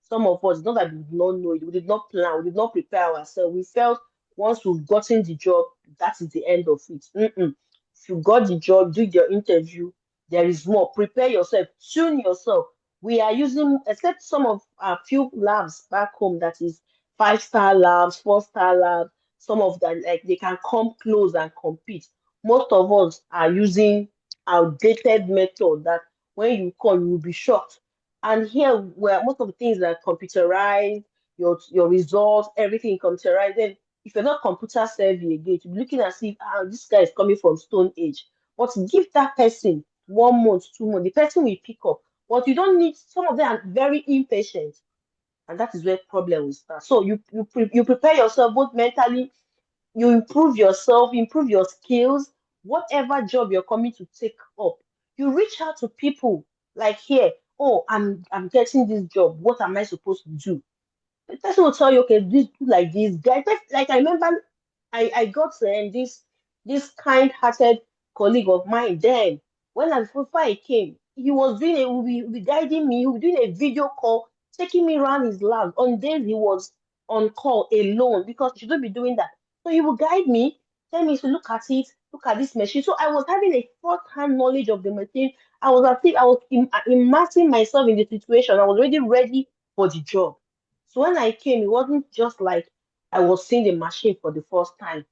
Some of us, not that we did not know it, we did not plan, we did not prepare ourselves. We felt once we've gotten the job, that is the end of it. Mm-mm. If you got the job, do your interview, there is more. Prepare yourself, tune yourself. We are using, except some of our few labs back home, that is 5-star labs, 4-star labs, some of them like they can come close and compete. Most of us are using outdated method that when you call you will be shocked. And here where most of the things are computerized, your results, everything computerized. Then if you're not computer savvy again, you'll be looking as if this guy is coming from Stone Age. But give that person 1 month, 2 months, the person will pick up. But you don't need some of them are very impatient, and that is where problem will start. So you prepare yourself both mentally, you improve yourself, improve your skills, whatever job you're coming to take up. You reach out to people like here, oh, I'm getting this job. What am I supposed to do? The person will tell you, okay, this do like this. Guy, like I remember I got this kind-hearted colleague of mine then. When I before I came, he was doing be guiding me, he was doing a video call, taking me around his lab. On days he was on call alone because you shouldn't be doing that. So he would guide me, tell me to look at it, look at this machine. So I was having a first-hand knowledge of the machine. I was as if I was immersing myself in the situation. I was already ready for the job. So when I came, it wasn't just like I was seeing the machine for the first time.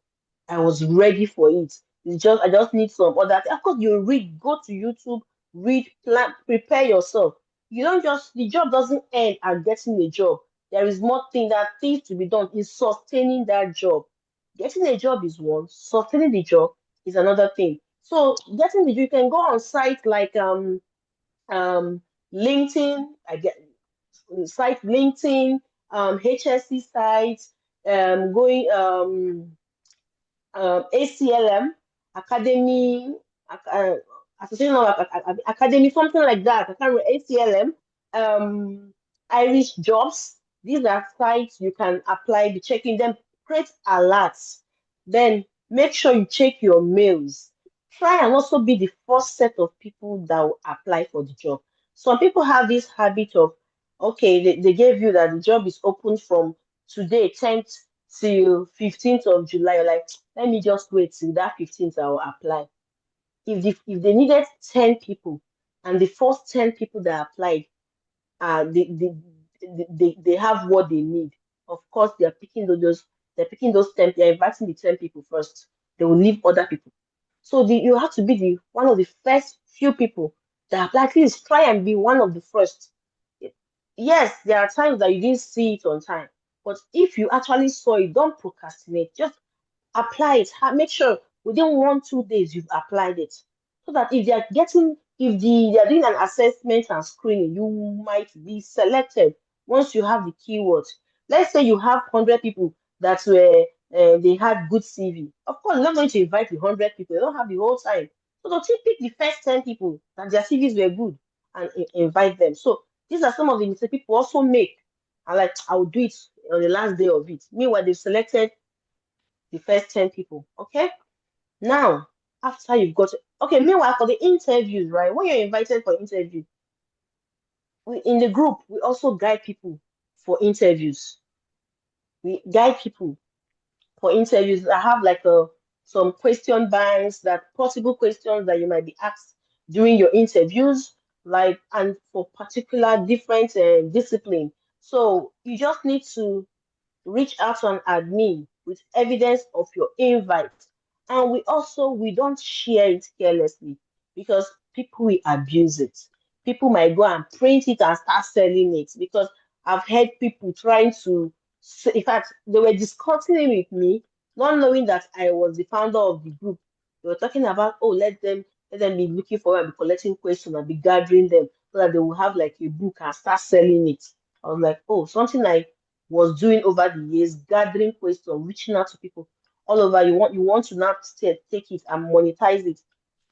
I was ready for it. It's just I just need some other. Of course, you read, go to YouTube, read, plan, prepare yourself. You don't just the job doesn't end at getting a job. There is more thing that things to be done in sustaining that job. Getting a job is one, sustaining the job is another thing. So getting the job, you can go on sites like um LinkedIn. I get site LinkedIn, HSC sites, going ACLM, Academy, Association of Academy, something like that. I can't remember, ACLM, um, Irish Jobs. These are sites you can apply, be checking them, create alerts. Then make sure you check your mails. Try and also be the first set of people that will apply for the job. Some people have this habit of, okay, they gave you that the job is open from today, 10th till 15th of July. You're like, let me just wait till that 15th, I will apply. If they needed 10 people and the first 10 people that applied, they have what they need. Of course, they are picking those. they're picking those 10, they're inviting the 10 people first. They will leave other people. So you have to be the one of the first few people that apply. At least try and be one of the first. Yes, there are times that you didn't see it on time, but if you actually saw it, don't procrastinate. Just apply it. Make sure within 1 2 days you've applied it, so that if they are getting, if they are doing an assessment and screening, you might be selected once you have the keywords. Let's say you have 100 people that were they had good CV. Of course, you're not going to invite the 100 people. They don't have the whole time. So they'll pick the first 10 people that their CVs were good and invite them. So these are some of the mistakes people also make. And like, I'll do it on the last day of it. Meanwhile, they've selected the first 10 people. Okay. Now, after you've got, okay, meanwhile, for the interviews, right? When you're invited for interview, in the group, we also guide people for interviews. We guide people for interviews. I have like some question banks, that possible questions that you might be asked during your interviews, like, and for particular different discipline. So you just need to reach out to an admin with evidence of your invite. And we don't share it carelessly, because people will abuse it. People might go and print it and start selling it, because I've heard people trying to, in fact, they were discussing it with me, not knowing that I was the founder of the group. They were talking about, oh, let them be looking for and be collecting questions and be gathering them, so that they will have like a book and start selling it. I was like, oh, something I was doing over the years, gathering questions, reaching out to people all over. You want to now take it and monetize it.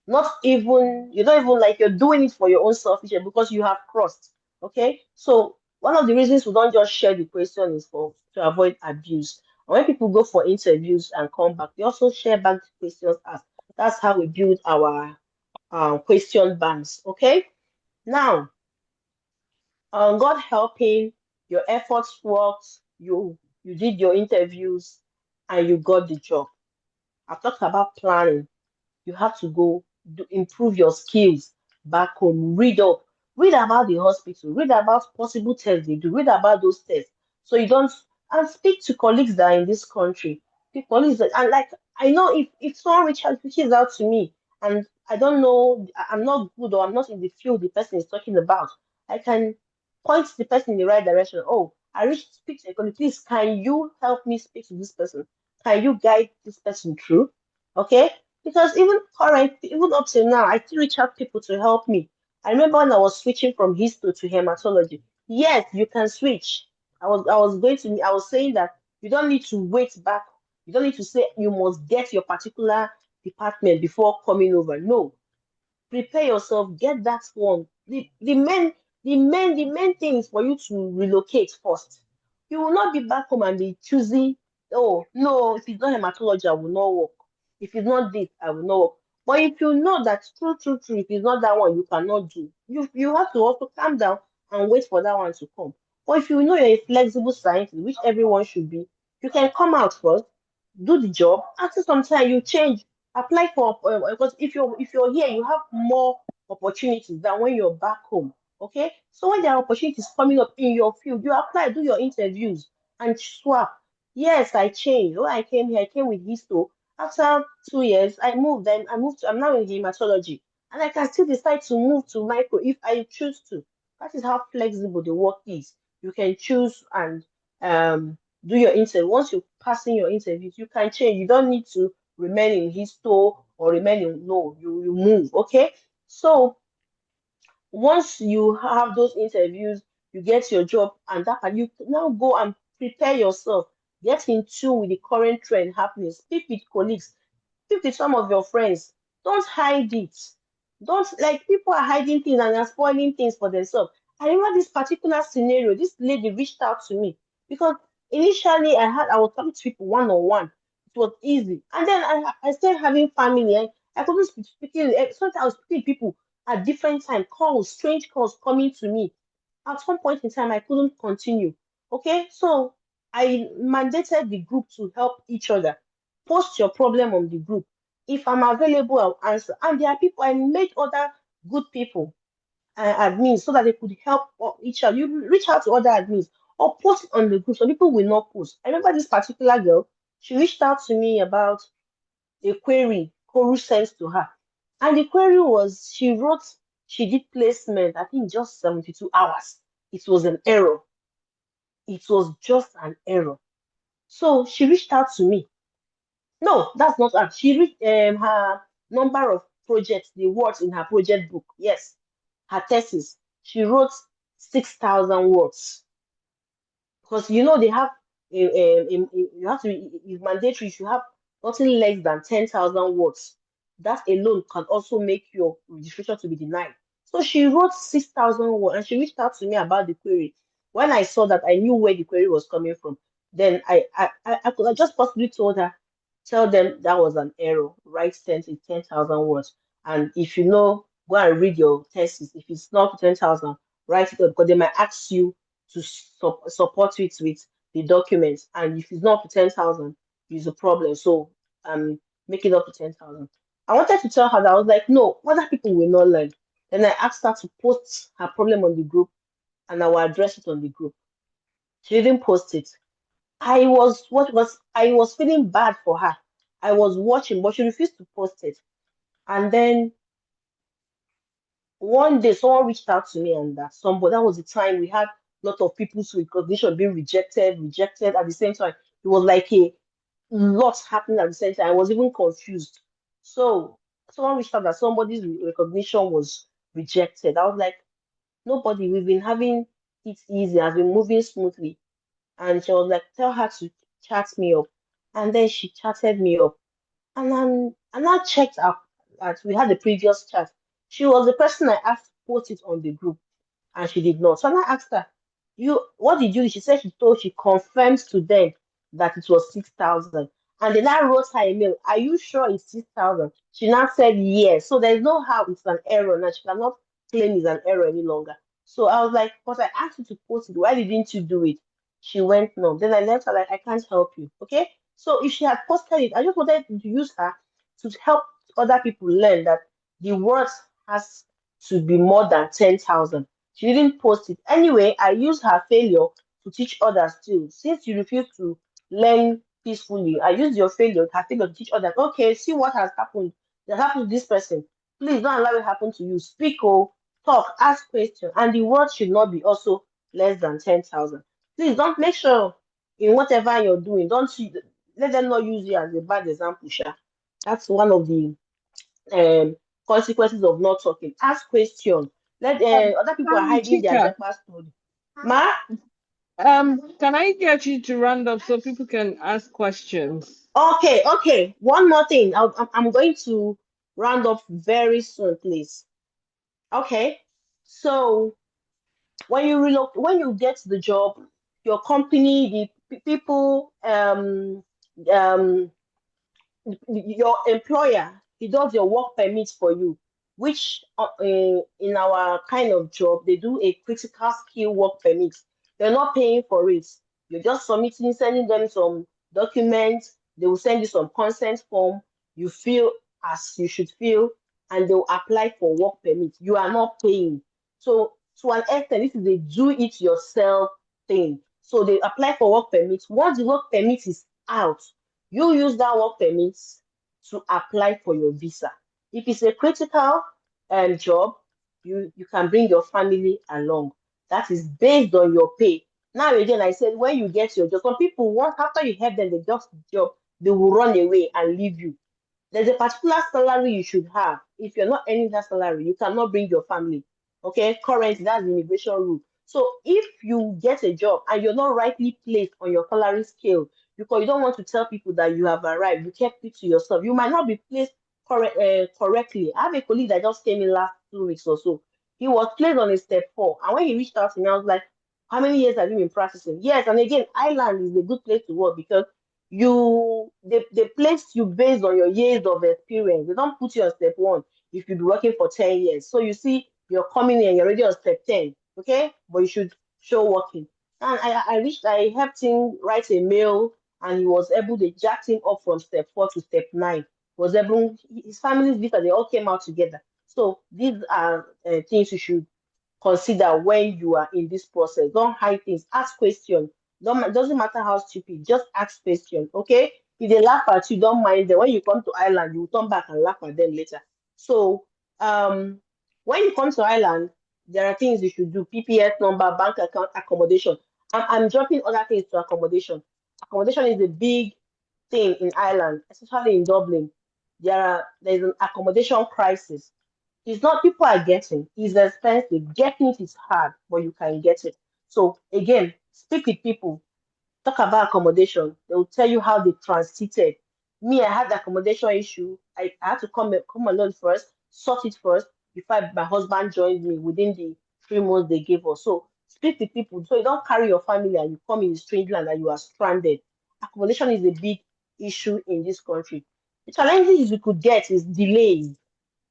Not even, you don't even, like, you're doing it for your own selfish because you have crossed. Okay. So one of the reasons we don't just share the question is for to avoid abuse. And when people go for interviews and come back, they also share back the questions asked. That's how we build our question banks. Okay. Now, God helping, your efforts worked, you did your interviews and you got the job. I've talked about planning. You have to go improve your skills back home. Read about the hospital, read about possible tests they do, read about those tests. So you don't, and speak to colleagues that are in this country. The colleagues that, and like, I know if someone reaches out to me and I don't know, I'm not good, or I'm not in the field the person is talking about, I can point the person in the right direction. Oh, I reached speak to a colleague. Please, can you help me speak to this person? Can you guide this person through? Okay, because even up till now, I still reach out people to help me. I remember when I was switching from histo to hematology. Yes, you can switch. I was saying that you don't need to wait back. You don't need to say you must get your particular department before coming over. No, prepare yourself, get that one. The main thing is for you to relocate first. You will not be back home and be choosing, oh no, if it's not hematology, I will not work. If it's not this, I will not work. But if you know that true, if it's not that one, you cannot do. You have to also calm down and wait for that one to come. But if you know you're a flexible scientist, which everyone should be, you can come out first, do the job. After some time, you change, apply for, because if you're here, you have more opportunities than when you're back home. Okay, so when there are opportunities coming up in your field, you apply, do your interviews, and swap. Yes, I changed. When I came here, I came with histo. After 2 years, I'm now in hematology, and I can still decide to move to micro if I choose to. That is how flexible the work is. You can choose and do your interview. Once you pass in your interviews, you can change. You don't need to remain in histo or remain in, no, you move. Okay. So once you have those interviews, you get your job, and that and you now go and prepare yourself, get in tune with the current trend happening, speak with colleagues, speak with some of your friends. Don't hide it. Don't, like, people are hiding things and are spoiling things for themselves. I remember this particular scenario. This lady reached out to me because initially I was talking to people one on one. It was easy, and then I started having family. I couldn't speaking. Sometimes I was speaking to people at different time. Calls, strange calls coming to me. At some point in time, I couldn't continue. Okay, so I mandated the group to help each other. Post your problem on the group. If I'm available, I'll answer. And there are people, I made other good people admins, so that they could help each other. You reach out to other admins or post it on the group. So people will not post. I remember this particular girl. She reached out to me about a query Koru sent to her. And the query was she did placement, I think just 72 hours. It was an error. It was just an error. So she reached out to me. No, that's not her. She reached her number of projects, the words in her project book. Yes, her thesis. She wrote 6,000 words. Because they have you have to it's mandatory. You have nothing less than 10,000 words. That alone can also make your registration to be denied. So she wrote 6,000 words and she reached out to me about the query. When I saw that, I knew where the query was coming from. Then I could have just possibly told her, tell them that was an error. Write 10,000 words. And if you know, go and read your thesis. If it's not 10,000, write it up because they might ask you to support it with the documents. And if it's not up to 10,000, it's a problem. So make it up to 10,000. I wanted to tell her that I was like, no, other people will not learn. Then I asked her to post her problem on the group and I will address it on the group. She didn't post it. I was feeling bad for her. I was watching, but she refused to post it. And then one day someone reached out to me and that was the time we had a lot of people's recognition being rejected at the same time. It was like a lot happening at the same time. I was even confused. So someone reached out that somebody's recognition was rejected. I was like, nobody, we've been having it easy, has been moving smoothly. And she was like, tell her to chat me up. And then she chatted me up. And I checked up that we had the previous chat. She was the person I asked to post it on the group, and she did not. So I asked her, what did you do? She said she confirmed to them that it was 6,000. And then I wrote her email, are you sure it's 6,000? She now said yes. So there's no how it's an error now. She cannot claim it's an error any longer. So I was like, but I asked you to post it. Why didn't you do it? She went no. Then I left her like, I can't help you. Okay. So if she had posted it, I just wanted to use her to help other people learn that the words has to be more than 10,000. She didn't post it. Anyway, I used her failure to teach others too. Since you refuse to learn peacefully, I used her failure to teach others. Okay, see what has happened. That happened to this person. Please don't allow it happen to you. Speak, talk, ask questions, and the word should not be also less than 10,000. Please don't make sure in whatever you're doing, let them not use you as a bad example, Sha. That's one of the consequences of not talking. Ask questions. Let other people are hiding their
Chika,
Japa story. Ma,
can I get you to round up so people can ask questions?
okay. One more thing. I'm going to round up very soon, please. Okay. So when you get the job, your company, the people, um, your employer, he does your work permit for you, which in our kind of job, they do a critical skill work permit. They're not paying for it. You're just sending them some documents. They will send you some consent form. You feel as you should feel, and they'll apply for work permit. You are not paying. So to an extent, this is a do it yourself thing. So they apply for work permit. Once the work permit is out, you use that work permit to apply for your visa. If it's a critical job, you can bring your family along. That is based on your pay. Now again, I said when you get your job, some people once after you help them, they get the job, they will run away and leave you. There's a particular salary you should have. If you're not earning that salary, you cannot bring your family. Okay, currently that's the immigration rule. So if you get a job and you're not rightly placed on your salary scale, because you don't want to tell people that you have arrived, you kept it to yourself. You might not be placed correctly. I have a colleague that just came in last 2 weeks or so. He was placed on a step 4, and when he reached out to me, I was like, "How many years have you been practicing?" Yes, and again, Ireland is a good place to work because they place you based on your years of experience. They don't put you on step 1 if you've been working for 10 years. So you see, you're coming in, you're already on step 10, okay? But you should show working. And I helped him write a mail, and he was able to jack him up from step 4 to step 9. Was able, his family's visa, they all came out together. So these are things you should consider when you are in this process. Don't hide things. Ask questions. Doesn't matter how stupid. Just ask questions. Okay. If they laugh at you, don't mind them. When you come to Ireland, you turn back and laugh at them later. So when you come to Ireland, there are things you should do: PPS number, bank account, accommodation. I'm dropping other things to accommodation. Accommodation is a big thing in Ireland, especially in Dublin. There's an accommodation crisis. It's not people are getting, it's expensive. Getting it is hard, but you can get it. So again, speak with people, talk about accommodation. They will tell you how they transited. Me, I had the accommodation issue. I had to come alone first, sort it first before my husband joined me within the 3 months they gave us. So speak with people so you don't carry your family and you come in a strange land and you are stranded. Accommodation is a big issue in this country. The challenges you could get is delays,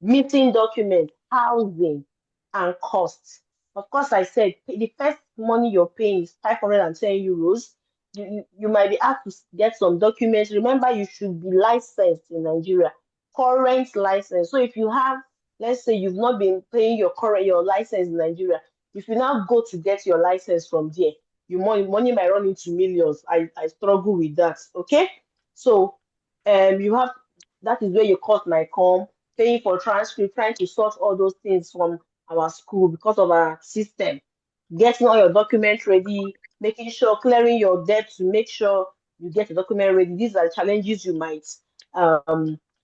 missing documents, housing, and costs. Of course, I said the first money you're paying is 510 euros. You might be asked to get some documents. Remember, you should be licensed in Nigeria, current license. So if you have, let's say you've not been paying your license in Nigeria, if you now go to get your license from there, money might run into millions. I struggle with that. Okay, so you have that is where your cost might come, paying for transcript, trying to sort all those things from our school because of our system, getting all your documents ready, making sure clearing your debt to make sure you get the document ready. These are challenges you might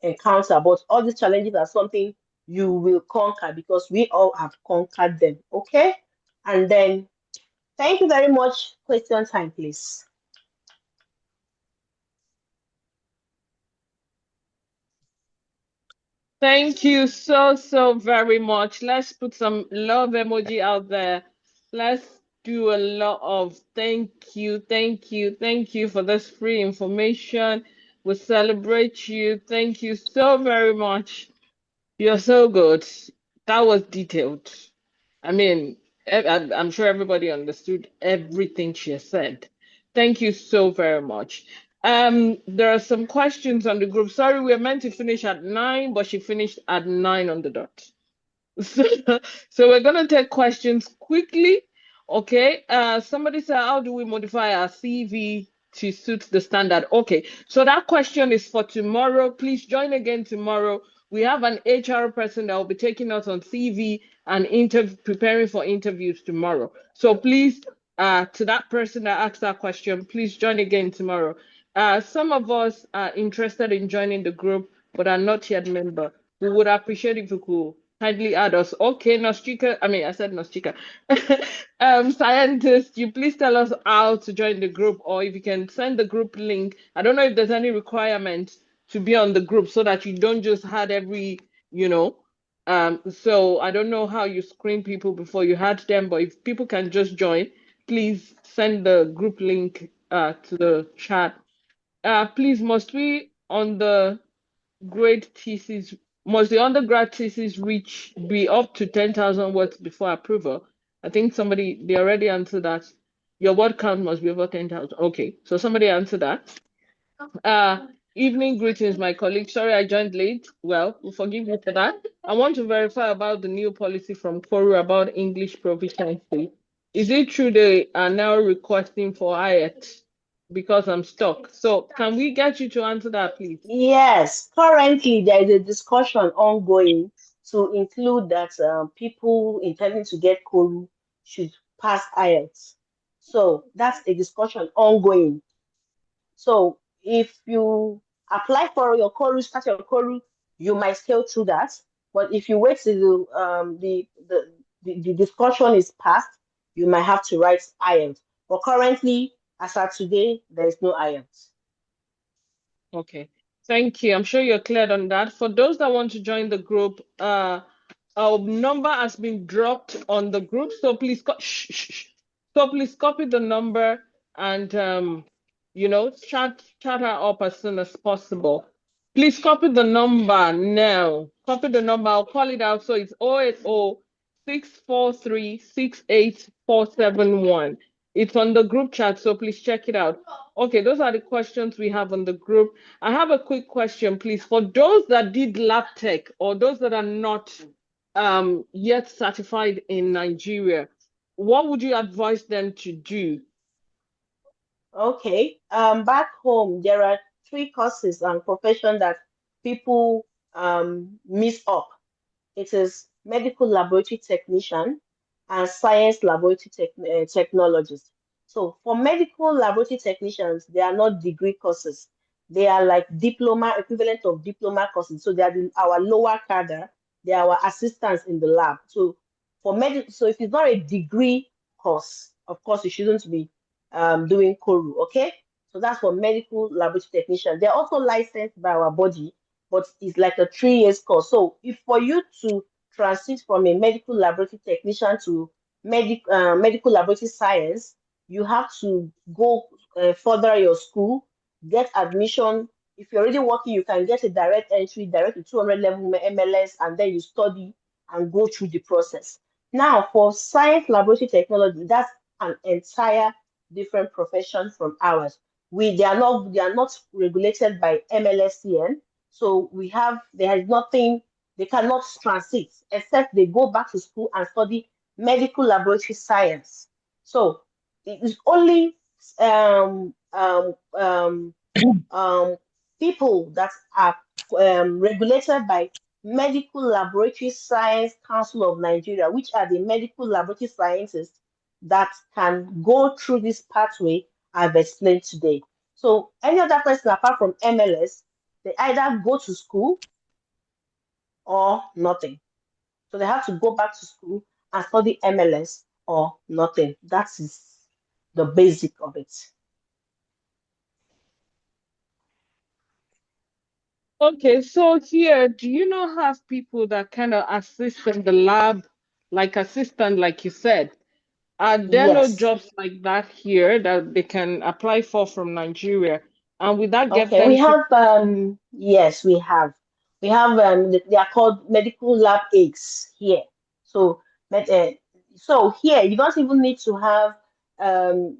encounter, but all these challenges are something you will conquer because we all have conquered them. Okay, and then thank you very much. Question time, please.
Thank you so very much. Let's put some love emoji out there. Let's do a lot of thank you for this free information. We celebrate you. Thank you so very much. You're so good. That was detailed. I mean, I'm sure everybody understood everything she has said. Thank you so very much. There are some questions on the group. Sorry, we were meant to finish at 9, but she finished at 9 on the dot. So, so we're gonna take questions quickly. Okay. Somebody said, how do we modify our CV to suit the standard? Okay. So that question is for tomorrow. Please join again tomorrow. We have an HR person that will be taking us on CV and preparing for interviews tomorrow. So please, to that person that asked that question, please join again tomorrow. Some of us are interested in joining the group, but are not yet member. We would appreciate if you could kindly add us. Okay, Nostrika, I mean, I said Nostrika. Scientist, you please tell us how to join the group, or if you can send the group link. I don't know if there's any requirement to be on the group so that you don't just add every, you know. So I don't know how you screen people before you add them, but if people can just join, please send the group link to the chat. Please, must we on the grade thesis must the undergrad thesis reach be up to 10,000 words before approval? I think they already answered that. Your word count must be over 10,000. Okay, so somebody answered that. Evening greetings, my colleague. Sorry I joined late. Well, we'll forgive you for that. I want to verify about the new policy from Koru about English proficiency. Is it true they are now requesting for IELTS? Because I'm stuck. So can we get you to answer that, please?
Yes, currently there is a discussion ongoing to include that people intending to get Koru should pass IELTS. So that's a discussion ongoing. So if you apply for your Koru, start your Koru, you might scale through that. But if you wait till the discussion is passed, you might have to write IELTS. But currently, as of today, there is no IELTS.
Okay, thank you. I'm sure you're cleared on that. For those that want to join the group, our number has been dropped on the group, so please so please copy the number and chat her up as soon as possible. Please copy the number now. Copy the number. I'll call it out. So it's 080-643-68471. It's on the group chat, so please check it out. Okay, those are the questions we have on the group. I have a quick question, please. For those that did lab tech or those that are not yet certified in Nigeria, what would you advise them to do?
Okay. Back home, there are three courses and profession that people miss up. It is medical laboratory technician and science laboratory technologist. So for medical laboratory technicians, they are not degree courses. They are like diploma, equivalent of diploma courses. So they are our lower cadre. They are our assistants in the lab. So for medical, so if it's not a degree course, of course you shouldn't be doing Koru. Okay, so that's for medical laboratory technician. They're also licensed by our body, but it's like a 3 year course. So if for you to transit from a medical laboratory technician to medical laboratory science, you have to go further your school, get admission. If you're already working, you can get a direct entry, direct to 200 level MLS, and then you study and go through the process. Now, for science laboratory technology, that's an entire different profession from ours. They are not regulated by MLSCN, so there is nothing, they cannot transit except they go back to school and study medical laboratory science. So it is only um, um, um, um, people that are regulated by Medical Laboratory Science Council of Nigeria, which are the medical laboratory scientists that can go through this pathway I've explained today. So any other person apart from MLS, they either go to school or nothing. So they have to go back to school and study MLS or nothing. That is the basic of it.
Okay, so here, do you not have people that kind of assist in the lab, like assistant, like you said? Are there no
Yes.
jobs like that here that they can apply for from Nigeria? And will that get
Okay, we
them to?
have yes, we have. We have they are called medical lab aides here. So med so here you don't even need to have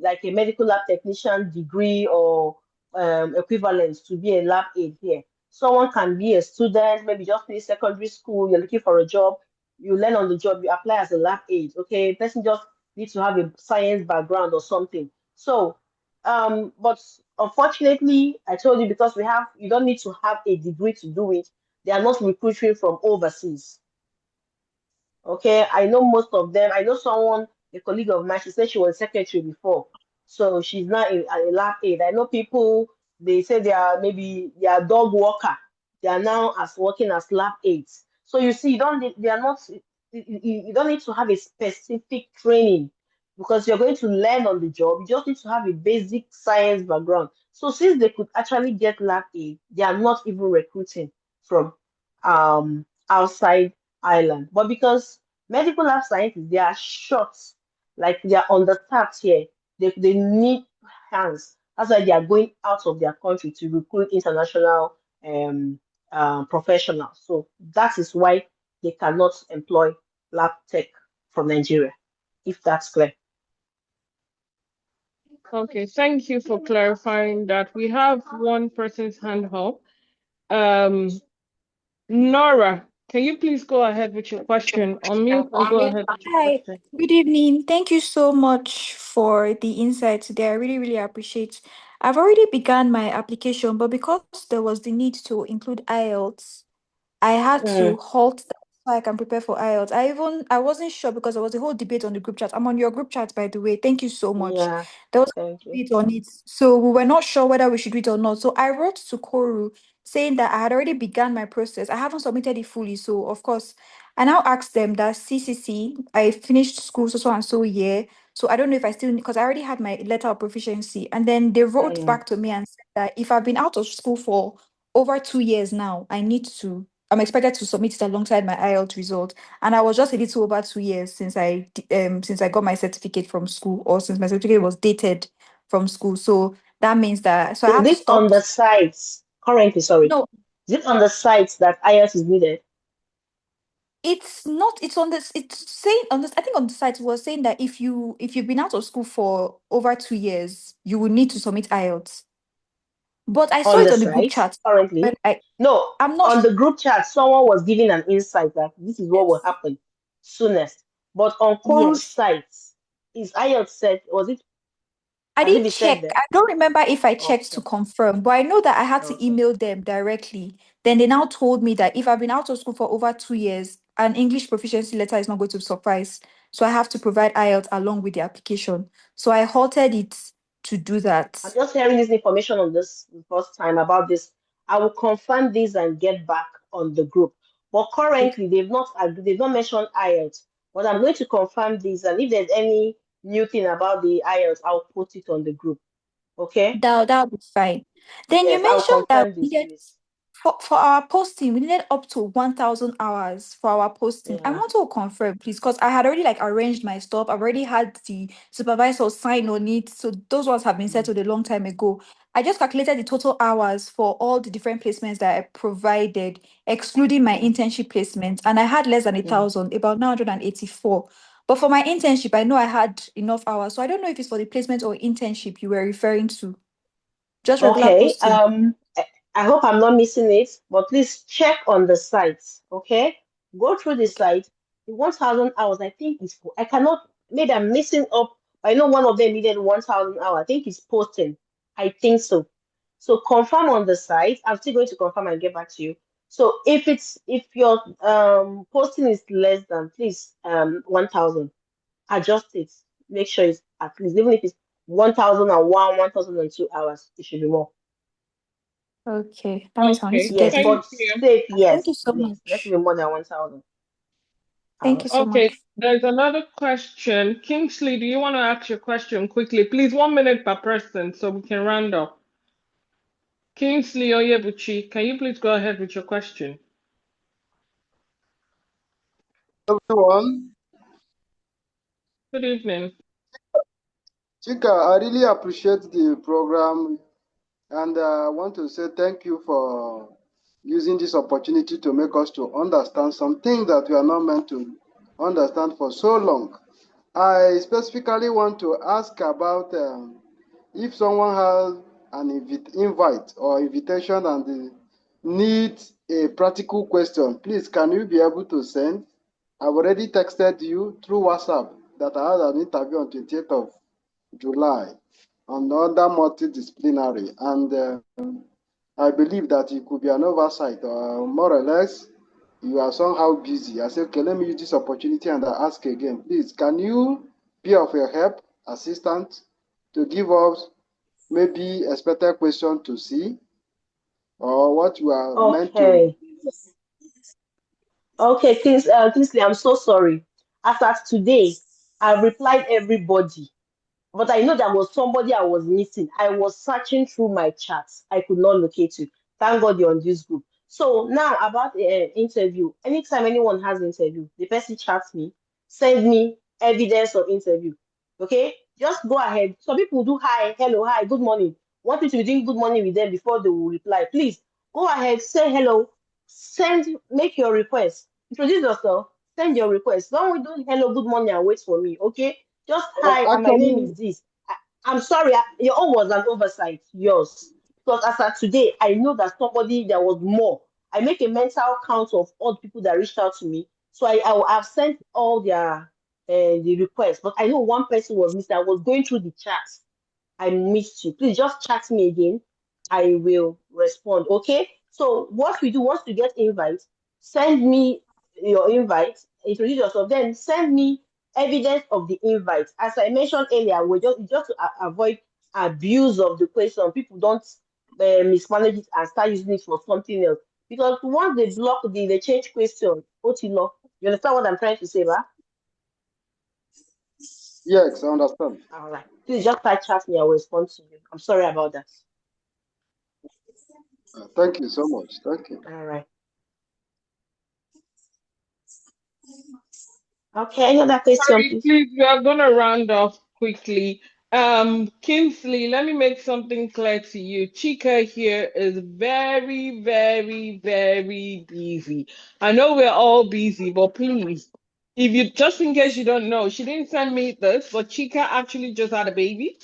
like a medical lab technician degree or equivalent to be a lab aide here. Someone can be a student, maybe just finish secondary school, you're looking for a job, you learn on the job, you apply as a lab aide. Okay, person just needs to have a science background or something. So but unfortunately, I told you because you don't need to have a degree to do it. They are not recruiting from overseas. Okay, I know most of them. I know someone, a colleague of mine, she said she was a secretary before. So she's not a lab aide. I know people, they say they are dog walker. They are now as working as lab aides. So you see, you don't need, they are not, you don't need to have a specific training because you're going to learn on the job. You just need to have a basic science background. So since they could actually get lab aid, they are not even recruiting from outside Ireland. But because medical lab scientists, they are short, like they are understaffed here. They need hands. That's why they are going out of their country to recruit international um, professionals. So that is why they cannot employ lab tech from Nigeria, if that's clear.
Okay, thank you for clarifying that. We have one person's hand up. Um, Nora, can you please go ahead with your question? Unmute and go ahead with your
Hi,
question.
good evening. Thank you so much for the insight today. I really, really appreciate. I've already begun my application, but because there was the need to include IELTS, I had to
Mm,
halt that so I can prepare for IELTS. I wasn't sure because there was a whole debate on the group chat. I'm on your group chat, by the way. Thank you so much.
yeah,
There was
thank
a
you.
debate on it. So we were not sure whether we should do it or not. So I wrote to Koru saying that I had already begun my process. I haven't submitted it fully. So of course, I now asked them that CCC, I finished school so and so year. So I don't know if I still because I already had my letter of proficiency. And then they wrote
Mm.
back to me and said that if I've been out of school for over 2 years now, I'm expected to submit it alongside my IELTS result. And I was just a little over 2 years since I got my certificate from school, or since my certificate was dated from school. So that means that I
Is
had to
it on
stop.
the sites currently? Sorry,
No,
is it on the sites that IELTS is needed?
it's not. It's on this. It's saying on this. I think on the site it was saying that if you've been out of school for over 2 years, you will need to submit IELTS. But I saw
On
it
the
on the group
site
chat. When
currently? No,
I'm not
on the group chat, someone was giving an insight that this is what will
sure.
happen soonest. But on Koru's
Yes.
site, is IELTS set? Was it?
I
Has it
didn't
been said
check.
there?
I don't remember if I checked to
Okay.
confirm, but I know that I had to
Okay.
email them directly. Then they now told me that if I've been out of school for over 2 years, an English proficiency letter is not going to suffice. So I have to provide IELTS along with the application. So I halted it to do
I'm
that.
just hearing this information on this the first time about this. I will confirm this and get back on the group. But
Okay.
currently, they've not mentioned IELTS. But I'm going to confirm this, and if there's any new thing about the IELTS, I'll put it on the group. Okay?
That'll be fine. Then you
Yes, I'll
mentioned that
confirm
we
this,
needed
please.
for our posting, we needed up to 1,000 hours for our posting. I
Yeah.
want to confirm, please, because I had already like arranged my stuff. I've already had the supervisor sign on it. So those ones have been
Mm,
settled a long time ago. I just calculated the total hours for all the different placements that I provided, excluding my
mm,
internship placement, and I had less than a
mm.
thousand, about 984. But for my internship, I know I had enough hours. So I don't know if it's for the placement or internship you were referring to. Just regular
Okay.
posting.
I hope I'm not missing it, but please check on the site. Okay. Go through the
Okay.
site. The 1,000 hours, I think is for, I cannot, maybe I'm missing up. I know one of them needed 1,000 hours. I think it's posting. I think so. So confirm on the site. I'm still going to confirm and get back to you. So if your posting is less than, please, 1,000, adjust it. Make sure it's at least, even if it's 1,001, 1,002 hours, it should be more.
Okay. That means I need to
Okay,
get
Yes,
it.
thank
but
you.
safe,
Thank you
yes,
so
yes. Let it be
much.
more than 1,000. All
Thank
right.
you so
Okay,
much.
there's another question. Kingsley, do you want to ask your question quickly? Please, 1 minute per person so we can round up. Kingsley Oyebuchi, can you please go ahead with your question?
Everyone.
Good evening.
Chika, I really appreciate the program, and I want to say thank you for using this opportunity to make us to understand some things that we are not meant to understand for so long. I specifically want to ask about if someone has an invite or invitation and they need a practical question, please can you be able to send? I've already texted you through WhatsApp that I had an interview on 28th of July on other multidisciplinary, and I believe that it could be an oversight, or more or less you are somehow busy. I said, okay, let me use this opportunity and I ask again, please, can you be of your help, assistant, to give us maybe a special question to see, or what you are meant to?
Okay. Okay, Kingsley, I'm so sorry. As at today, I've replied everybody. But I know there was somebody I was missing. I was searching through my chats. I could not locate you. Thank God you're on this group. So now about the interview. Anytime anyone has interview, the person chats me, send me evidence of interview. Okay, just go ahead. Some people do hi, hello, hi, good morning. Want you to be doing good morning with them before they will reply. Please go ahead, say hello, make your request, introduce yourself, send your request. Don't do hello, good morning, and wait for me. Okay, just hi, and my name
Actually,
is this. I'm sorry, your own was an oversight, yours. Because as of today, I know that somebody there was more. I make a mental count of all the people that reached out to me. So have sent all their the requests, but I know one person was missing. I was going through the chat. I missed you. Please just chat me again. I will respond. Okay. So what we do once you get invite, send me your invite, introduce yourself, then send me evidence of the invite. As I mentioned earlier, we just to avoid abuse of the question. People don't mismanage it and start using it for something else. Because once they block they change question, Otilo, you understand what I'm trying to say, ba?
yes, I understand.
All right. Please just type chat me. I will respond to you. I'm sorry about that.
Thank you so much. Thank you.
All right. Okay, any other question,
Sorry,
please?
please, we are going to round off quickly. Kingsley, let me make something clear to you. Chika here is very, very, very busy. I know we're all busy, but please, if you just in case you don't know, she didn't send me this, but Chika actually just had a baby.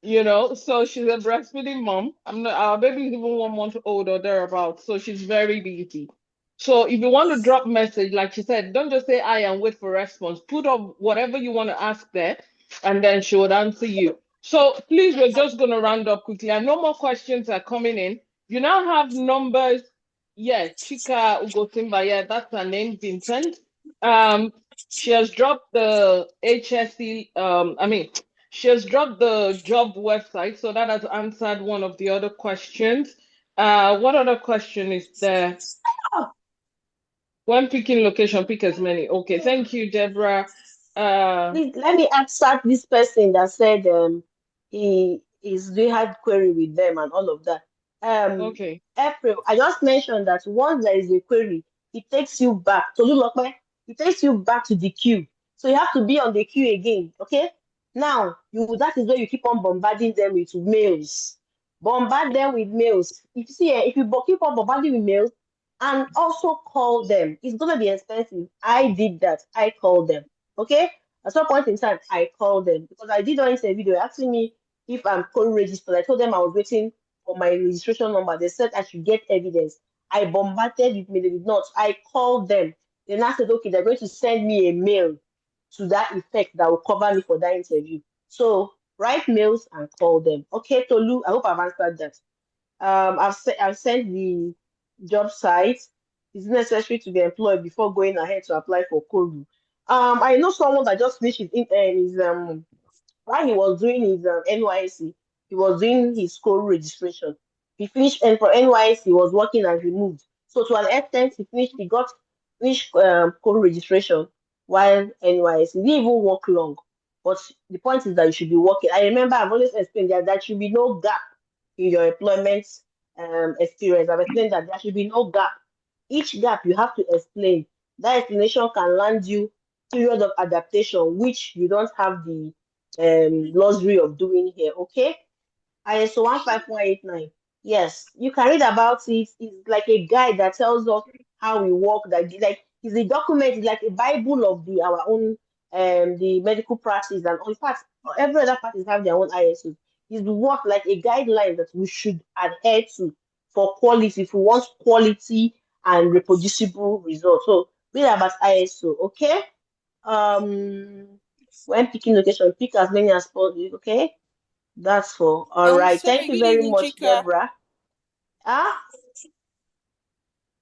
So she's a breastfeeding mom. I'm not, our baby is even 1 month old or thereabouts, so she's very busy. So if you want to drop message, like she said, don't just say I and wait for response. Put up whatever you want to ask there, and then she would answer you. So please, we're just going to round up quickly. And no more questions are coming in. You now have numbers. Yeah, Chika Ugotimba. Yeah, that's her name, Vincent. Um, she has dropped the HSC. She has dropped the job website, so that has answered one of the other questions. What other question is there? When picking location, pick as many. Okay, thank you, Deborah.
Please let me answer this person that said he is doing hard query with them and all of that.
Okay.
April, I just mentioned that once there is a query, it takes you back to Lulokwe, it takes you back to the queue. So you have to be on the queue again. Okay. Now that is where you keep on bombarding them with mails. Bombard them with mails. If you see, if you keep on bombarding with mails and also call them, it's gonna be expensive. I did that. I called them. Okay. At some point in time, I called them because I did one interview. They were asking me if I'm co-registered. I told them I was waiting for my registration number. They said I should get evidence. I bombarded with me. They did not. I called them. Then I said, okay, they're going to send me a mail to that effect that will cover me for that interview. So write mails and call them. Okay, Tolu, I hope I've answered that. I've sent the job site. Is it necessary to be employed before going ahead to apply for Koru? I know someone that just finished his while he was doing his NYC, he was doing his school registration. He finished, and for NYC, he was working and removed. So to an extent, he got finished school registration while NYC. He didn't even work long. But the point is that you should be working. I remember I've always explained that there should be no gap in your employment experience. I've explained that there should be no gap. Each gap you have to explain. That explanation can land you period of adaptation, which you don't have the luxury of doing here. Okay. ISO 15189. Yes, you can read about it. It's like a guide that tells us how we work. That like it's a document, it's like a Bible of our own the medical practice, and in fact every other practice have their own ISO. It's work like a guideline that we should adhere to for quality if we want quality and reproducible results. So read about ISO, okay? When picking location, pick as many as possible, okay? That's for all right. Thank
Sorry,
you
good
very
evening,
much,
Chika.
Deborah. Ah,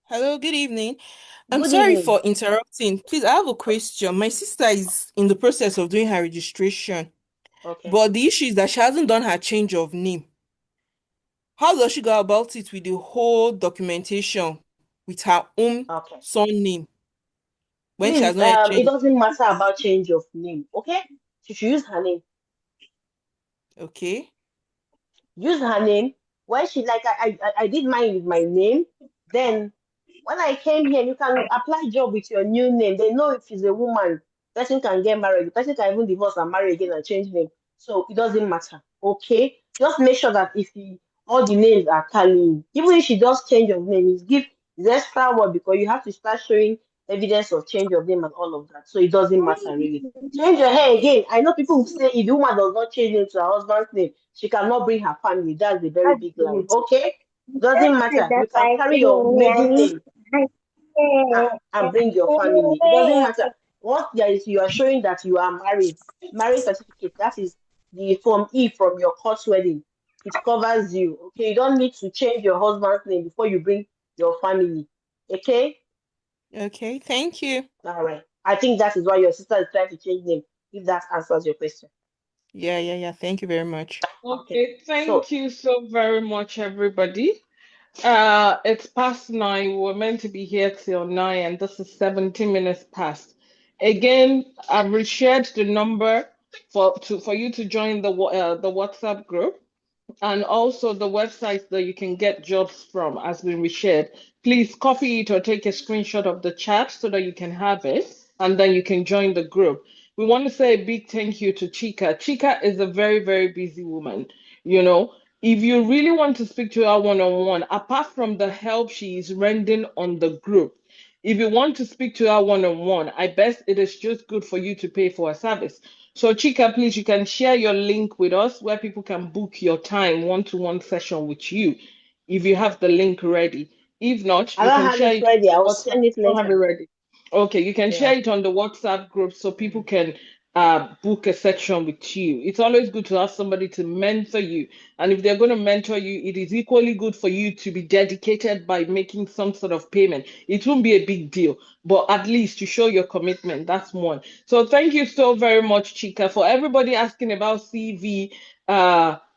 Hello, good evening. I'm
good
sorry
evening.
for interrupting. Please, I have a question. My sister is in the process of doing her registration,
Okay,
but the issue is that she hasn't done her change of name. How does she go about it with the whole documentation with her own
okay.
son name when she has
Please,
not yet
it
changed?
doesn't matter about change of name, okay? She should use her name.
Okay.
Use her name. When she like I did mine with my name. Then when I came here, you can apply job with your new name. They know if she's a woman, person can get married. The person can even divorce and marry again and change name. So it doesn't matter. Okay, just make sure that if all the names are tallying, even if she does change of name, it's give it's extra word because you have to start showing evidence of change of name and all of that. So it doesn't matter really. Change your hair again. I know people who say if the woman does not change it to her husband's name, she cannot bring her family. That's a very big lie. Okay? Doesn't matter. You can carry your maiden name and bring your family. It doesn't matter. Once you are showing that you are married, marriage certificate, that is the Form E from your court wedding. It covers you. Okay, you don't need to change your husband's name before you bring your family. Okay?
Okay, thank you.
All right. I think that is why your sister is trying to change name, if that answers your question.
Yeah. Thank you very much.
Okay.
Okay,
So
thank you so very much, everybody. It's past 9. We were meant to be here till 9, and this is 17 minutes past. Again, I've reshared the number for you to join the WhatsApp group. And also the website that you can get jobs from has been reshared. Please copy it or take a screenshot of the chat so that you can have it and then you can join the group. We want to say a big thank you to Chika. Chika is a very, very busy woman. You know, if you really want to speak to her one-on-one, apart from the help she is rendering on the group, if you want to speak to her one-on-one, I bet it is just good for you to pay for a service. So, Chika, please, you can share your link with us where people can book your time one-to-one session with you if you have the link ready. If not,
I
you
don't
can
have
share
it
it
ready. I
on
will
WhatsApp.
send it
You don't have it
later.
ready. Okay, you can
Yeah.
share it on the WhatsApp group so people can book a section with you. It's always good to have somebody to mentor you. And if they're going to mentor you, it is equally good for you to be dedicated by making some sort of payment. It won't be a big deal, but at least to show your commitment. That's one. So thank you so very much, Chika, for everybody asking about CV,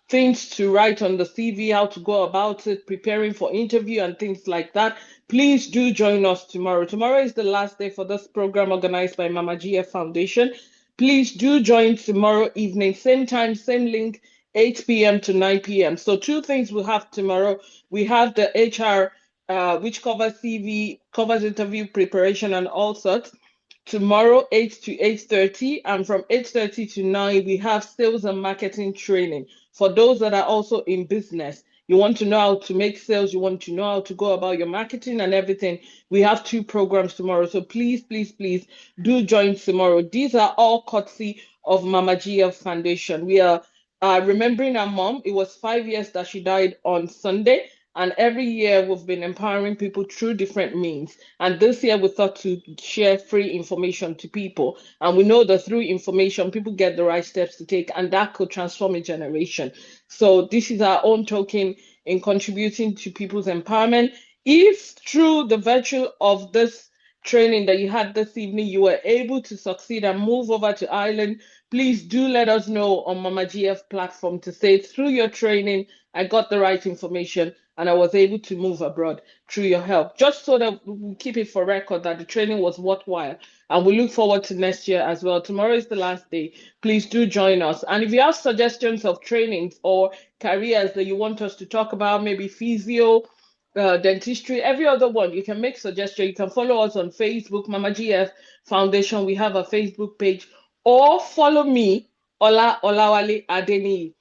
things to write on the CV, how to go about it, preparing for interview and things like that. Please do join us tomorrow. Tomorrow is the last day for this program organized by MamaGF Foundation. Please do join tomorrow evening, same time, same link, 8 p.m. to 9 p.m. So two things we have tomorrow. We have the HR, which covers CV, covers interview preparation and all sorts. Tomorrow, 8 to 8:30, and from 8:30 to 9, we have sales and marketing training. For those that are also in business, you want to know how to make sales, you want to know how to go about your marketing and everything. We have two programs tomorrow. So please, please, please do join tomorrow. These are all courtesy of MamaGF Foundation. We are remembering our mom. It was 5 years that she died on Sunday. And every year we've been empowering people through different means. And this year we thought to share free information to people. And we know that through information, people get the right steps to take, and that could transform a generation. So this is our own token in contributing to people's empowerment. If through the virtue of this training that you had this evening, you were able to succeed and move over to Ireland, please do let us know on MamaGF platform to say through your training, I got the right information and I was able to move abroad through your help, just so that we keep it for record that the training was worthwhile. And we look forward to next year as well. Tomorrow is the last day. Please do join us. And if you have suggestions of trainings or careers that you want us to talk about, maybe physio, dentistry, every other one, you can make suggestions. You can follow us on Facebook, MamaGF Foundation. We have a Facebook page, or follow me, Olawale Adeni,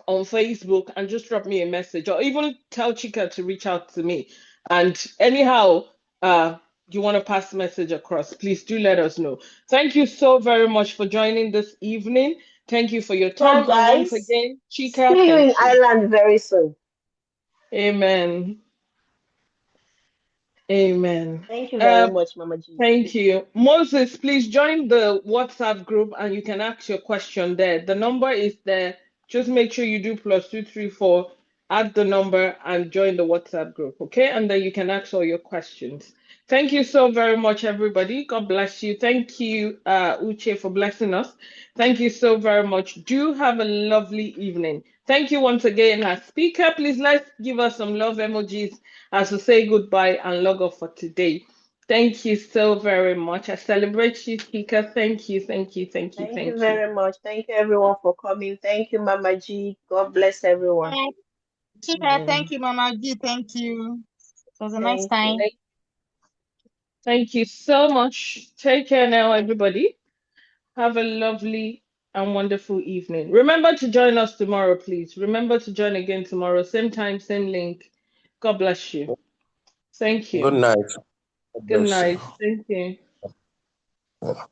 on Facebook, and just drop me a message, or even tell Chika to reach out to me. And anyhow, you want to pass the message across, please do let us know. Thank you so very much for joining this evening. Thank you for your time.
So,
And once
guys,
again, Chika,
see you in
thank you.
Ireland very soon.
Amen. Amen.
Thank you very much, Mama G.
Thank you. Moses, please join the WhatsApp group and you can ask your question there. The number is there. Just make sure you do +234, add the number and join the WhatsApp group, okay? And then you can ask all your questions. Thank you so very much, everybody. God bless you. Thank you, Uche, for blessing us. Thank you so very much. Do have a lovely evening. Thank you once again. Our speaker, please let's give us some love emojis as we say goodbye and log off for today. Thank you so very much. I celebrate you, speaker. Thank you, thank you, thank you,
Thank you
thank you.
very much. Thank you, everyone, for coming. Thank you, Mama G. God bless everyone.
Chika, thank you, Mama G. Thank you. It was a nice
Thank
time.
you.
Thank you so much. Take care now, everybody. Have a lovely and wonderful evening. Remember to join us tomorrow, please. Remember to join again tomorrow, same time, same link. God bless you. Thank
Good
you.
night. God
Good
bless you.
night. Thank you.